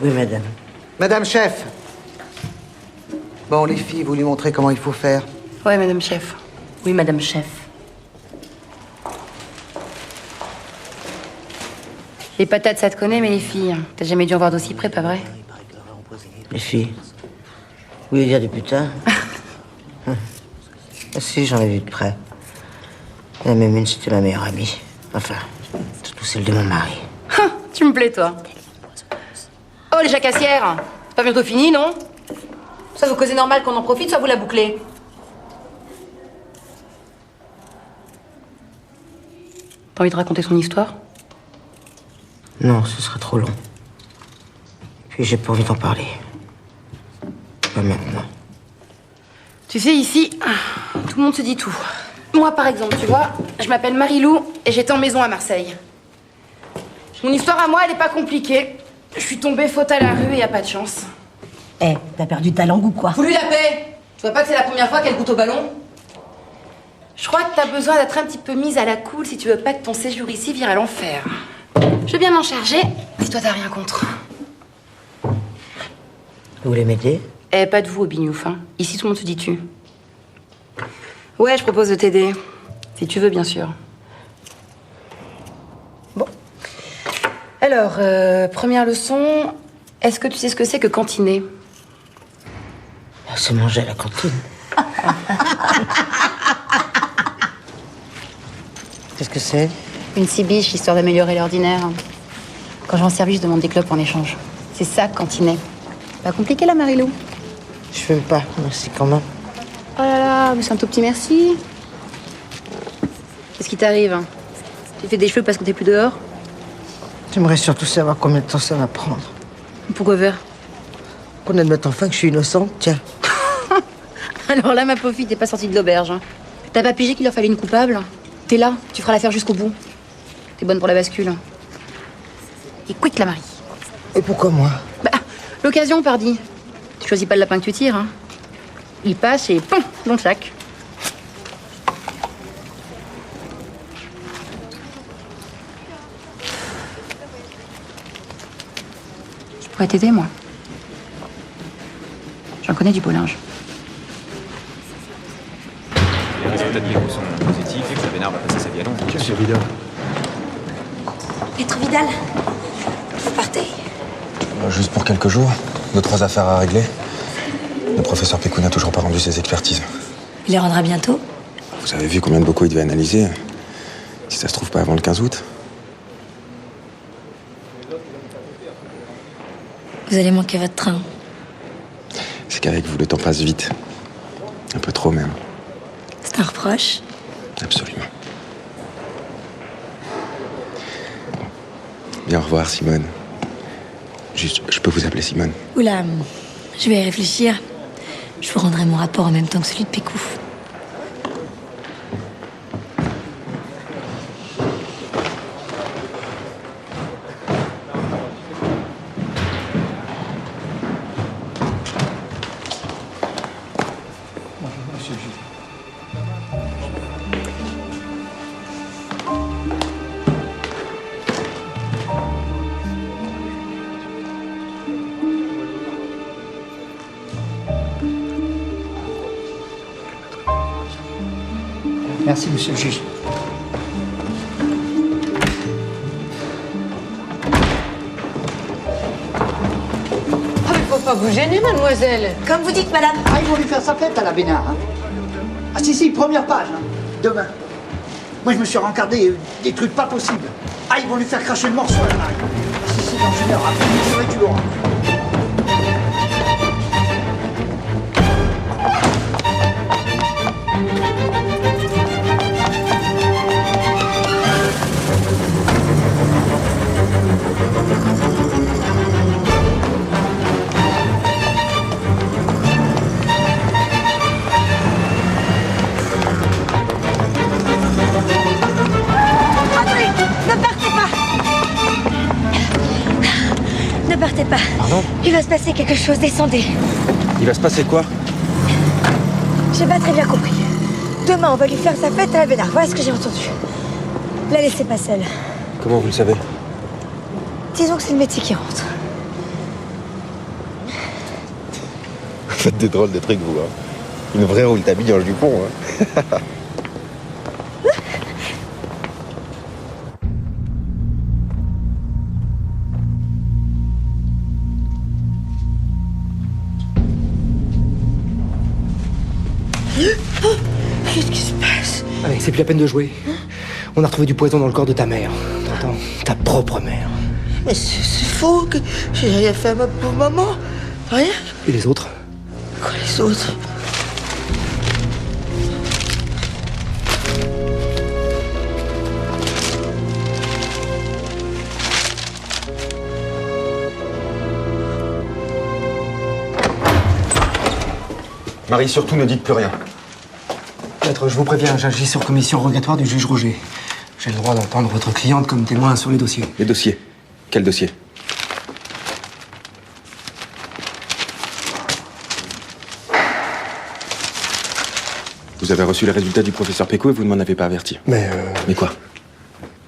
Oui, madame. Madame chef. Bon, les filles, vous lui montrez comment il faut faire. Ouais, madame chef. Oui, madame chef. Les patates, ça te connaît, mais les filles, t'as jamais dû en voir d'aussi près, pas vrai? Les filles. Vous voulez dire des putains? Ah, si, j'en ai vu de près. Il y en a même une, c'était ma meilleure amie. Enfin, surtout celle de mon mari. Tu me plais, toi. Oh, les jacassières, c'est pas bientôt fini, non? Ça vous causez normal qu'on en profite, soit vous la bouclez. T'as envie de raconter son histoire? Non, ce serait trop long. Puis j'ai pas envie d'en parler. Pas maintenant. Tu sais, ici, tout le monde se dit tout. Moi, par exemple, tu vois, je m'appelle Marie-Lou et j'étais en maison à Marseille. Mon histoire à moi, elle est pas compliquée. Je suis tombée faute à la rue et y a pas de chance. Eh, t'as perdu ta langue ou quoi? Fous-lui la paix! Tu vois pas que c'est la première fois qu'elle goûte au ballon? Je crois que t'as besoin d'être un petit peu mise à la cool si tu veux pas que ton séjour ici vire à l'enfer. Je vais bien m'en charger, si toi t'as rien contre. Vous voulez m'aider? Eh, pas de vous au bignouf, hein. Ici, tout le monde se dit tu. Ouais, je propose de t'aider. Si tu veux, bien sûr. Bon. Alors, première leçon, est-ce que tu sais ce que c'est que cantiner? C'est manger à la cantine. Qu'est-ce que c'est? Une cibiche, histoire d'améliorer l'ordinaire. Quand je rends service, je demande des clopes en échange. C'est ça, cantiner. Pas compliqué, là, Marie-Lou? Je fume pas, merci quand même. Oh là là, mais c'est un tout petit merci. Qu'est-ce qui t'arrive? Tu fais des cheveux parce que t'es plus dehors? J'aimerais surtout savoir combien de temps ça va prendre. Pourquoi faire? Qu'on admette enfin que je suis innocente, tiens. Alors là, ma pauvre fille, t'es pas sortie de l'auberge. Hein. T'as pas pigé qu'il leur fallait une coupable? T'es là, tu feras l'affaire jusqu'au bout. T'es bonne pour la bascule. Et quitte la Marie. Et pourquoi moi? Bah, l'occasion, pardi. Tu choisis pas le lapin que tu tires, hein. Il passe et pom, dans le sac. Je pourrais t'aider, moi. J'en connais du beau linge. Les résultats de Lego sont positifs et que Bénard va passer sa vie à Londres. Monsieur Vidal. Maître Vidal, vous partez. Juste pour quelques jours. 2-3 affaires à régler. Le professeur Pécou n'a toujours pas rendu ses expertises. Il les rendra bientôt. Vous avez vu combien de bocaux il devait analyser? Si ça se trouve pas avant le 15 août. Vous allez manquer votre train. C'est qu'avec vous, le temps passe vite. Un peu trop même. C'est un reproche? Absolument. Bien, au revoir, Simone. Juste, je peux vous appeler Simone? Oula, je vais y réfléchir. Je vous rendrai mon rapport en même temps que celui de Pécou. Merci, monsieur le juge. Ah, mais faut pas vous gêner, mademoiselle. Comme vous dites, madame. Ah, ils vont lui faire sa fête à la Bénard. Hein. Ah si, première page, hein. Demain. Moi, je me suis rencardé des trucs pas possibles. Ah, ils vont lui faire cracher le morceau à la Marie. Ah si, dans une heure, après, je saurai, tu l'auras. Ne partez pas. Pardon? Il va se passer quelque chose, descendez. Il va se passer quoi? J'ai pas très bien compris. Demain, on va lui faire sa fête à la Bénard. Voilà ce que j'ai entendu. La laissez pas seule. Comment vous le savez? Disons que c'est le métier qui rentre. Vous faites des drôles de trucs, vous, hein. Une vraie roule t'habille en jupon, hein. Qu'est-ce qui se passe? Allez, c'est plus la peine de jouer. On a retrouvé du poison dans le corps de ta mère. T'entends? Ta propre mère. Mais c'est faux que j'ai rien fait à ma pauvre maman. Rien. Et les autres? Quoi, les autres? Marie, surtout ne dites plus rien. Maître, je vous préviens, j'agis sur commission rogatoire du juge Roger. J'ai le droit d'entendre votre cliente comme témoin sur les dossiers. Les dossiers? Quel dossier? Vous avez reçu les résultats du professeur Pécou et vous ne m'en avez pas averti. Mais quoi?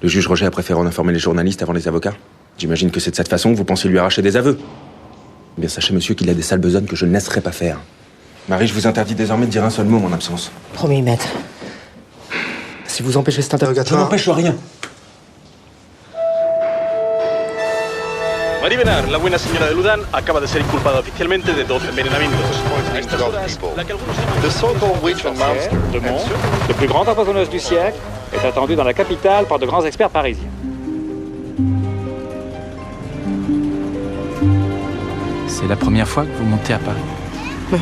Le juge Roger a préféré en informer les journalistes avant les avocats? J'imagine que c'est de cette façon que vous pensez lui arracher des aveux. Eh bien, sachez, monsieur, qu'il a des sales besognes que je ne laisserai pas faire. Marie, je vous interdis désormais de dire un seul mot en mon absence. Promis, maître. Si vous empêchez cet interrogatoire... Je n'empêche rien. Marie Bénard, la buena señora de Ludan, acaba de ser inculpada oficialmente de 12 envenenamientos. A estas horas, la que algunos llaman... The so-called witch and monster. De Mont, le plus grand empoisonneuse du siècle, est attendu dans la capitale par de grands experts parisiens. C'est la première fois que vous montez à Paris? Oui.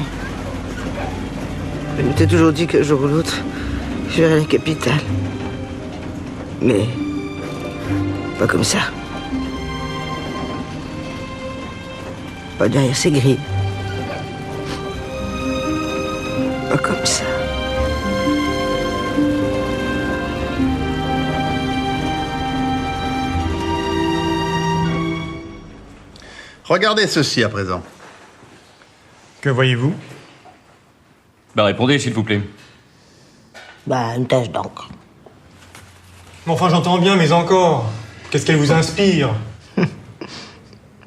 Je m'étais toujours dit qu'un jour ou l'autre, je verrais la capitale. Mais pas comme ça. Pas derrière ces grilles. Pas comme ça. Regardez ceci à présent. Que voyez-vous? Bah répondez, s'il vous plaît. Bah, une tache d'encre. Mais enfin, j'entends bien, mais encore. Qu'est-ce qu'elle vous inspire?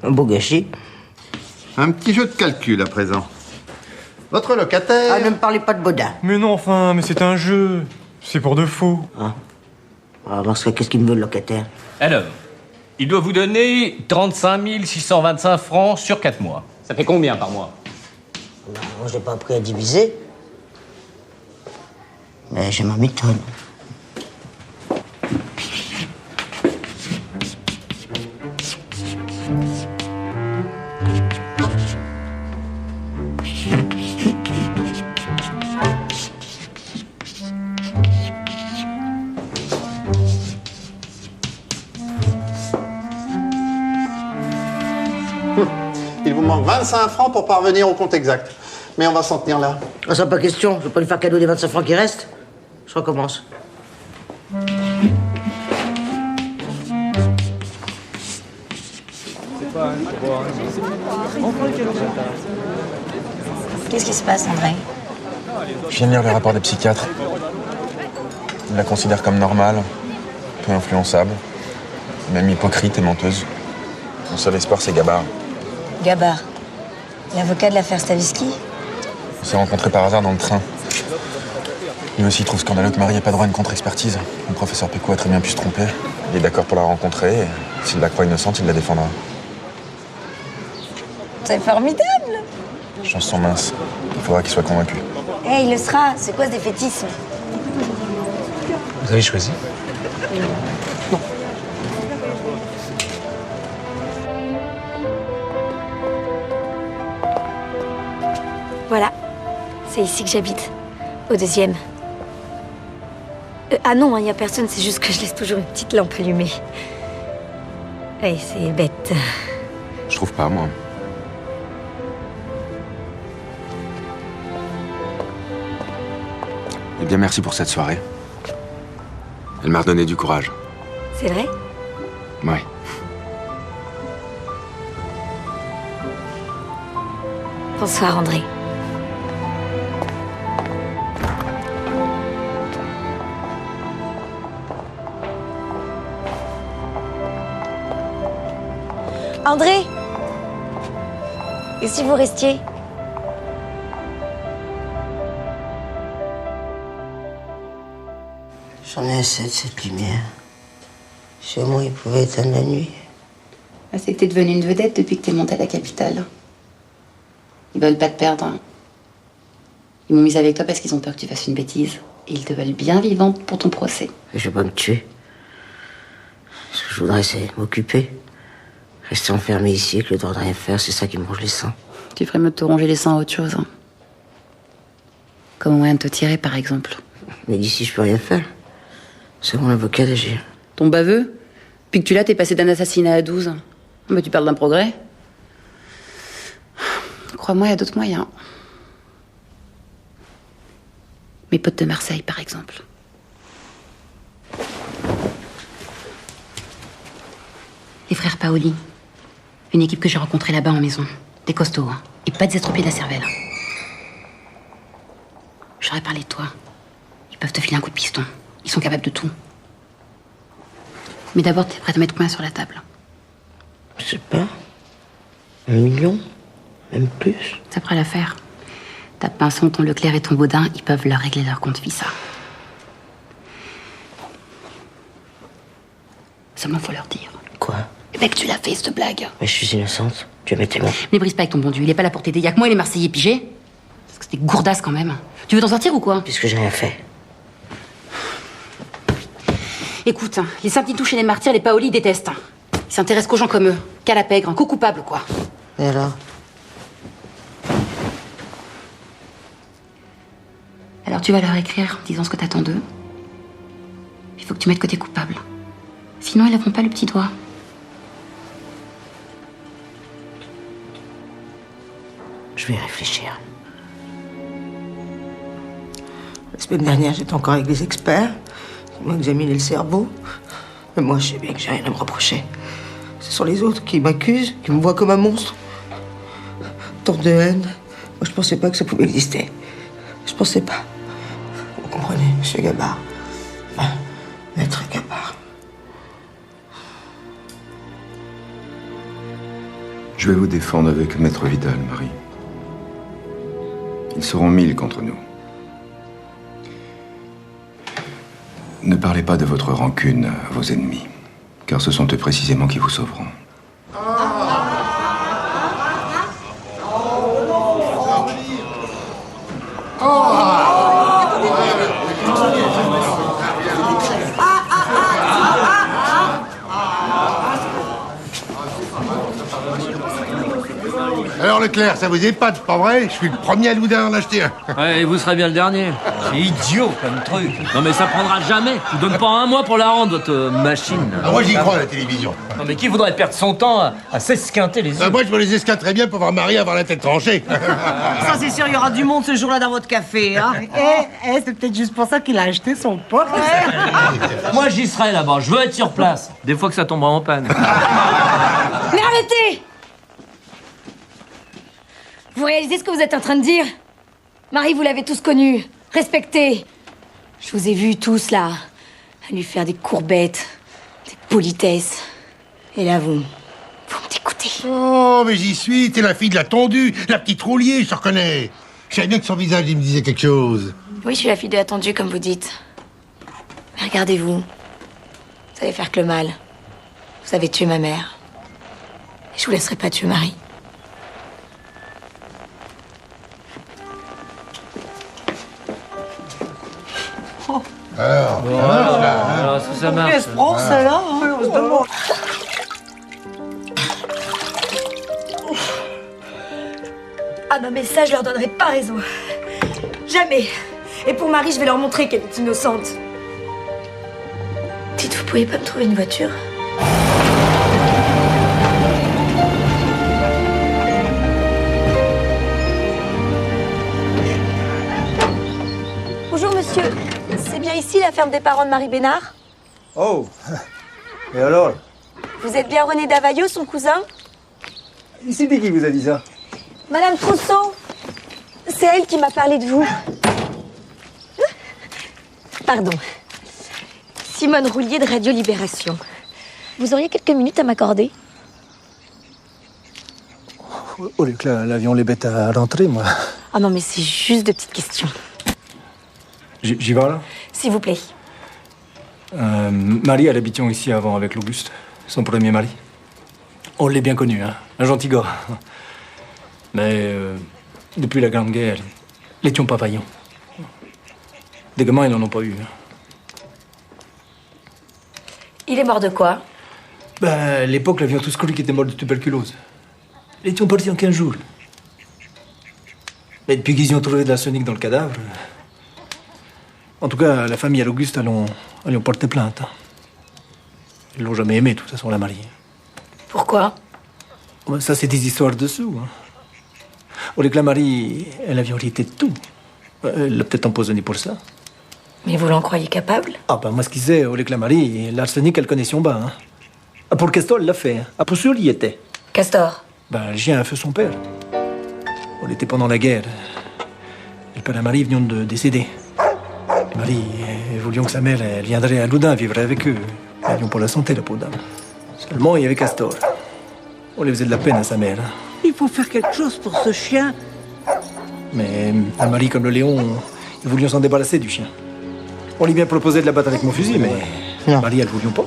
Un beau gâchis. Un petit jeu de calcul à présent. Votre locataire... Ah, ne me parlez pas de Baudin. Mais non, enfin, mais c'est un jeu. C'est pour de faux. Ah. Alors, dans ce cas, qu'est-ce qu'il me veut, le locataire? Alors, il doit vous donner 35 625 francs sur 4 mois. Ça fait combien par mois? Ben, moi, je l'ai pas appris à diviser. Mais j'ai ma méthode. Il vous manque 25 francs pour parvenir au compte exact. Mais on va s'en tenir là. Ah, ça pas question. Je vais pas lui faire cadeau des 25 francs qui restent. Je recommence. Qu'est-ce qui se passe, André? Je viens de lire les rapports des psychiatres. Ils la considèrent comme normale, peu influençable, même hypocrite et menteuse. Son seul espoir, c'est Gabard. Gabard, l'avocat de l'affaire Stavisky? On s'est rencontrés par hasard dans le train. Lui aussi trouve scandaleux que Marie n'ait pas droit à une contre-expertise. Le professeur Péco a très bien pu se tromper. Il est d'accord pour la rencontrer, et s'il la croit innocente, il la défendra. C'est formidable! Les chances sont minces. Il faudra qu'il soit convaincu. Eh, il le sera. C'est quoi ce défaitisme? Vous avez choisi? Voilà. C'est ici que j'habite. Au 2e. Ah non, il n'y a personne, c'est juste que je laisse toujours une petite lampe allumée. Oui, c'est bête. Je trouve pas, moi. Eh bien, merci pour cette soirée. Elle m'a redonné du courage. C'est vrai? Ouais. Bonsoir, André. André! Et si vous restiez? J'en ai assez de cette lumière. Chez moi, il pouvait éteindre la nuit. Ah, c'est que t'es devenue une vedette depuis que t'es montée à la capitale. Ils veulent pas te perdre. Hein. Ils m'ont mise avec toi parce qu'ils ont peur que tu fasses une bêtise. Et ils te veulent bien vivante pour ton procès. Je vais pas me tuer. Ce que je voudrais, c'est m'occuper. Rester enfermé ici avec le droit de rien faire, c'est ça qui me ronge les seins. Tu ferais mieux de te ronger les seins à autre chose. Hein. Comme un moyen de te tirer, par exemple. Mais d'ici, je peux rien faire. C'est mon avocat d'agir. Ton baveux? Puis que tu l'as, t'es passé d'un assassinat à 12. Mais tu parles d'un progrès? Crois-moi, il y a d'autres moyens. Mes potes de Marseille, par exemple. Les frères Paoli. Une équipe que j'ai rencontrée là-bas en maison. Des costauds, hein. Et pas des estropiés de la cervelle. J'aurais parlé de toi. Ils peuvent te filer un coup de piston. Ils sont capables de tout. Mais d'abord, t'es prête à mettre combien sur la table? Je sais pas. 1 million? Même plus. C'est après l'affaire. Ta Pinson, ton Leclerc et ton Baudin, ils peuvent leur régler leur compte Visa. Seulement, faut leur dire. Quoi? Eh ben que tu l'as fait, cette blague. Mais je suis innocente. Tu as mis tes mots. Mais brise pas avec ton bon Dieu. Il est pas là pour t'aider. Y'a que moi et les Marseillais pigés. Parce que c'était gourdasse quand même. Tu veux t'en sortir ou quoi? Puisque j'ai rien fait. Écoute, hein, les saints petits touches et les martyrs, les Paoli détestent. Ils s'intéressent qu'aux gens comme eux. Qu'à la pègre, un coup coupable, quoi. Et alors? tu vas leur écrire en disant ce que t'attends d'eux. Il faut que tu mettes que t'es coupable. Sinon, ils lèveront pas le petit doigt. Je vais y réfléchir. La semaine dernière, j'étais encore avec des experts qui m'ont examiné le cerveau. Mais moi, je sais bien que j'ai rien à me reprocher. Ce sont les autres qui m'accusent, qui me voient comme un monstre. Tant de haine. Moi, je pensais pas que ça pouvait exister. Je pensais pas. Vous comprenez, monsieur Gabard. Enfin, maître Gabard. Je vais vous défendre avec Maître Vidal, Marie. Ils seront 1000 contre nous. Ne parlez pas de votre rancune à vos ennemis, car ce sont eux précisément qui vous sauveront. Alors Leclerc, ça vous épate, pas vrai? Je suis le premier à Loudun en acheter un. Ouais, et vous serez bien le dernier. C'est idiot comme truc. Non mais ça prendra jamais. Je vous donne pas un mois pour la rendre, votre machine. Ah, moi j'y crois, la télévision. Non mais qui voudrait perdre son temps à s'esquinter les yeux? Moi je me les esquinte très bien pour voir Marie avoir la tête tranchée. Ça, c'est sûr, il y aura du monde ce jour-là dans votre café, hein. C'est peut-être juste pour ça qu'il a acheté son poste. Moi j'y serai là-bas, je veux être sur place. Des fois que ça tombera en panne. Mais arrêtez! Vous réalisez ce que vous êtes en train de dire? Marie, vous l'avez tous connue, respectée. Je vous ai vus tous, là, à lui faire des courbettes, des politesses. Et là, vous me dégoûtez. Oh, mais j'y suis, t'es la fille de la tondue, la petite roulier, je te reconnais. Je savais bien que son visage, il me disait quelque chose. Oui, je suis la fille de la tendue, comme vous dites. Mais regardez-vous. Vous savez faire que le mal. Vous avez tué ma mère. Et je vous laisserai pas tuer Marie. Alors, est-ce que ça marche? Qu'est-ce prend, celle-là, hein, on se demande. Ah non, mais ça, je leur donnerai pas raison. Jamais. Et pour Marie, je vais leur montrer qu'elle est innocente. Dites, vous pouvez pas me trouver une voiture? Bonjour, monsieur. C'est bien ici la ferme des parents de Marie Bénard? Oh. Et alors? Vous êtes bien René Davailleux, son cousin? Ici, qui vous a dit ça? Madame Trousseau, c'est elle qui m'a parlé de vous. Pardon. Simone Roulier de Radio Libération. Vous auriez quelques minutes à m'accorder? Oh, l'avion les bête à l'entrée, moi. Ah non, mais c'est juste de petites questions. J'y vais, là? S'il vous plaît. Marie, elle habitait ici avant avec l'Auguste, son premier mari. On l'a bien connu, hein. Un gentil gars. Mais depuis la Grande Guerre, ils étions pas vaillants. Des gamins, ils n'en ont pas eu. Hein. Il est mort de quoi? À l'époque, l'avion tous cru qu'il était mort de tuberculose. Ils étions partis en 15 jours. Mais depuis qu'ils y ont trouvé de l'arsenic dans le cadavre... En tout cas, la famille à l'Auguste, elles ont porté plainte. Hein. Ils l'ont jamais aimé, de toute façon, la Marie. Pourquoi? Ça, c'est des histoires dessous. Hein. On dit que la Marie, elle avait hérité de tout. Elle l'a peut-être empoisonné pour ça. Mais vous l'en croyez capable? Ah, ben, moi, ce qu'il sait, on dit que la Marie, l'arsenic, elle connaît son bain. Hein. Ah, pour Castor, elle l'a fait. Hein. Ah, pour sûr, il y était. Castor? Ben, le chien a fait son père. On était pendant la guerre. Et le père et la Marie venaient de décéder. Marie, voulions que sa mère elle viendrait à Loudun vivre avec eux. Elles n'ont pas la santé, la peau d'âme. Seulement, il y avait Castor. On les faisait de la peine à sa mère. Il faut faire quelque chose pour ce chien. Mais la Marie, comme le Léon, ils voulions s'en débarrasser du chien. On lui bien proposé de la battre avec mon fusil, mais Marie, elle ne voulions pas.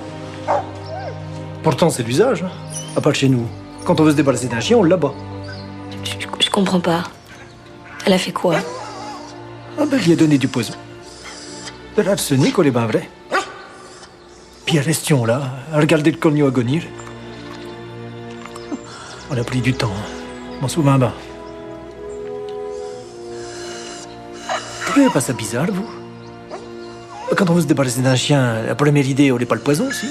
Pourtant, c'est l'usage. Hein. À part chez nous. Quand on veut se débarrasser d'un chien, on l'abat. Je comprends pas. Elle a fait quoi? Ah ben, il a donné du poison. De l'arsenic, on est bien vrai. Puis restions là, à regarder le corneau agonir. On a pris du temps. M'en souviens bien. trouvez pas ça bizarre, vous? Quand on veut se débarrasser d'un chien, la première idée, on n'est pas le poison, si?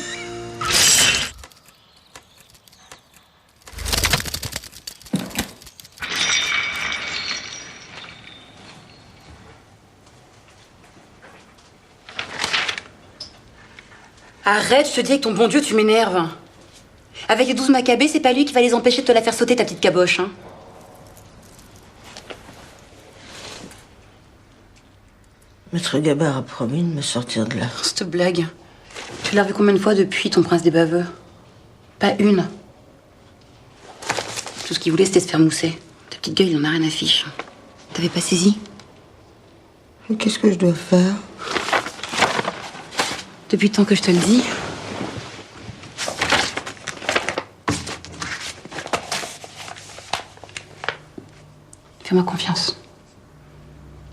Arrête, je te dis avec ton bon Dieu, tu m'énerves. Avec les 12 Maccabées, c'est pas lui qui va les empêcher de te la faire sauter, ta petite caboche, hein. Maître Gabard a promis de me sortir de là. Cette blague. Tu l'as revu combien de fois depuis, ton prince des baveux? Pas une. Tout ce qu'il voulait, c'était se faire mousser. Ta petite gueule, il en a rien à fiche. T'avais pas saisi? Mais qu'est-ce que je dois faire? Depuis le temps que je te le dis. Fais-moi confiance.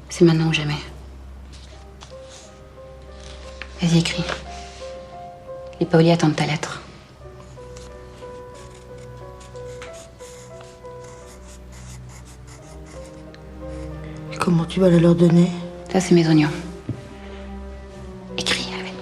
C'est maintenant ou jamais. Vas-y, écris. Les Pauliers attendent ta lettre. Et comment tu vas la leur donner? Ça, c'est mes oignons. Écris avec.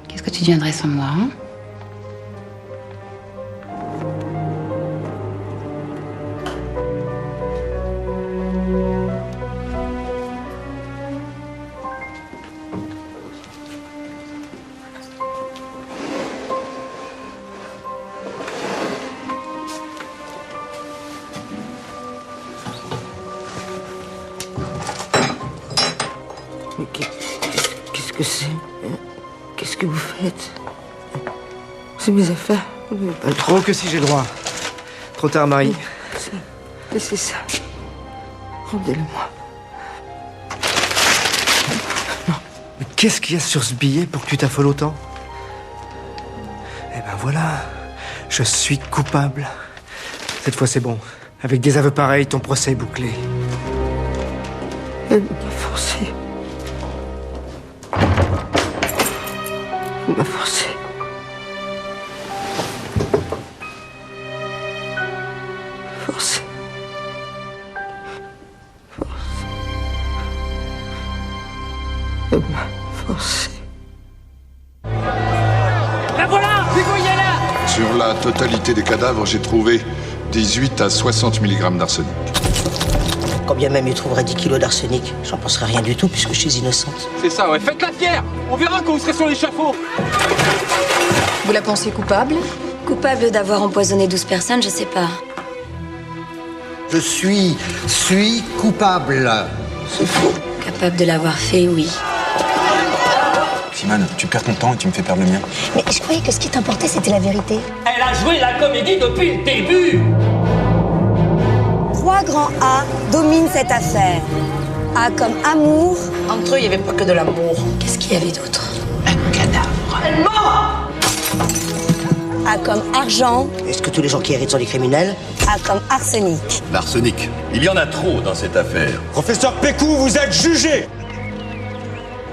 Qu'est-ce que tu deviendrais sans moi, hein? Mais qu'est-ce que c'est? Qu'est-ce que vous faites? C'est mes affaires. Pas trop que si j'ai le droit. Trop tard, Marie. Laissez ça. Rendez-le-moi. Mais qu'est-ce qu'il y a sur ce billet pour que tu t'affoles autant? Eh ben voilà. Je suis coupable. Cette fois, c'est bon. Avec des aveux pareils, ton procès est bouclé. Elle m'a forcé. Elle m'a forcé. Forcé. Elle m'a forcé. La voilà! Dégouillez-la! Sur la totalité des cadavres, j'ai trouvé 18 à 60 mg d'arsenic. Quand bien même il trouverait 10 kilos d'arsenic, j'en penserais rien du tout puisque je suis innocente. C'est ça, ouais. Faites la fière! On verra quand vous serez sur l'échafaud! Vous la pensez coupable? Coupable d'avoir empoisonné 12 personnes, je sais pas. Je suis coupable. C'est faux. Capable de l'avoir fait, oui. Simone, tu perds ton temps et tu me fais perdre le mien. Mais je croyais que ce qui t'importait, c'était la vérité. Elle a joué la comédie depuis le début! 3 grands A dominent cette affaire. A comme amour. Entre eux, il n'y avait pas que de l'amour. Qu'est-ce qu'il y avait d'autre? Un cadavre. Elle ment. A comme argent. Est-ce que tous les gens qui héritent sont des criminels? A comme arsenic. L'arsenic. Il y en a trop dans cette affaire. Professeur Pécou, vous êtes jugé!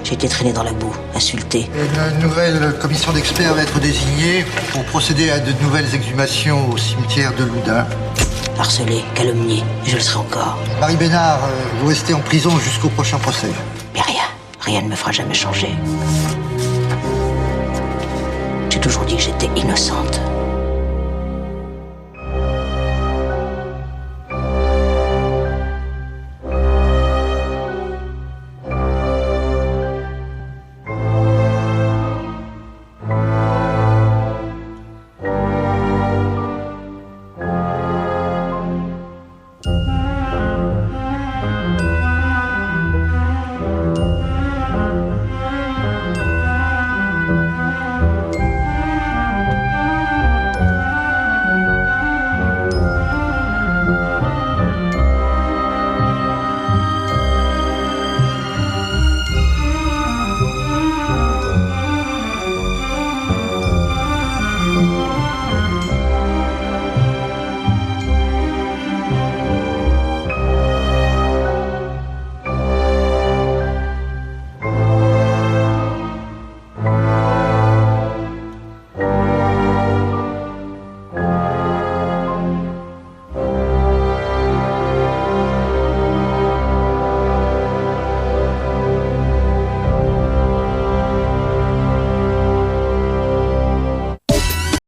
J'ai été traîné dans la boue, insulté. Une nouvelle commission d'experts va être désignée pour procéder à de nouvelles exhumations au cimetière de Loudun. Harcelé, calomnié, et je le serai encore. Marie Bénard, vous restez en prison jusqu'au prochain procès. Mais rien ne me fera jamais changer. J'ai toujours dit que j'étais innocente.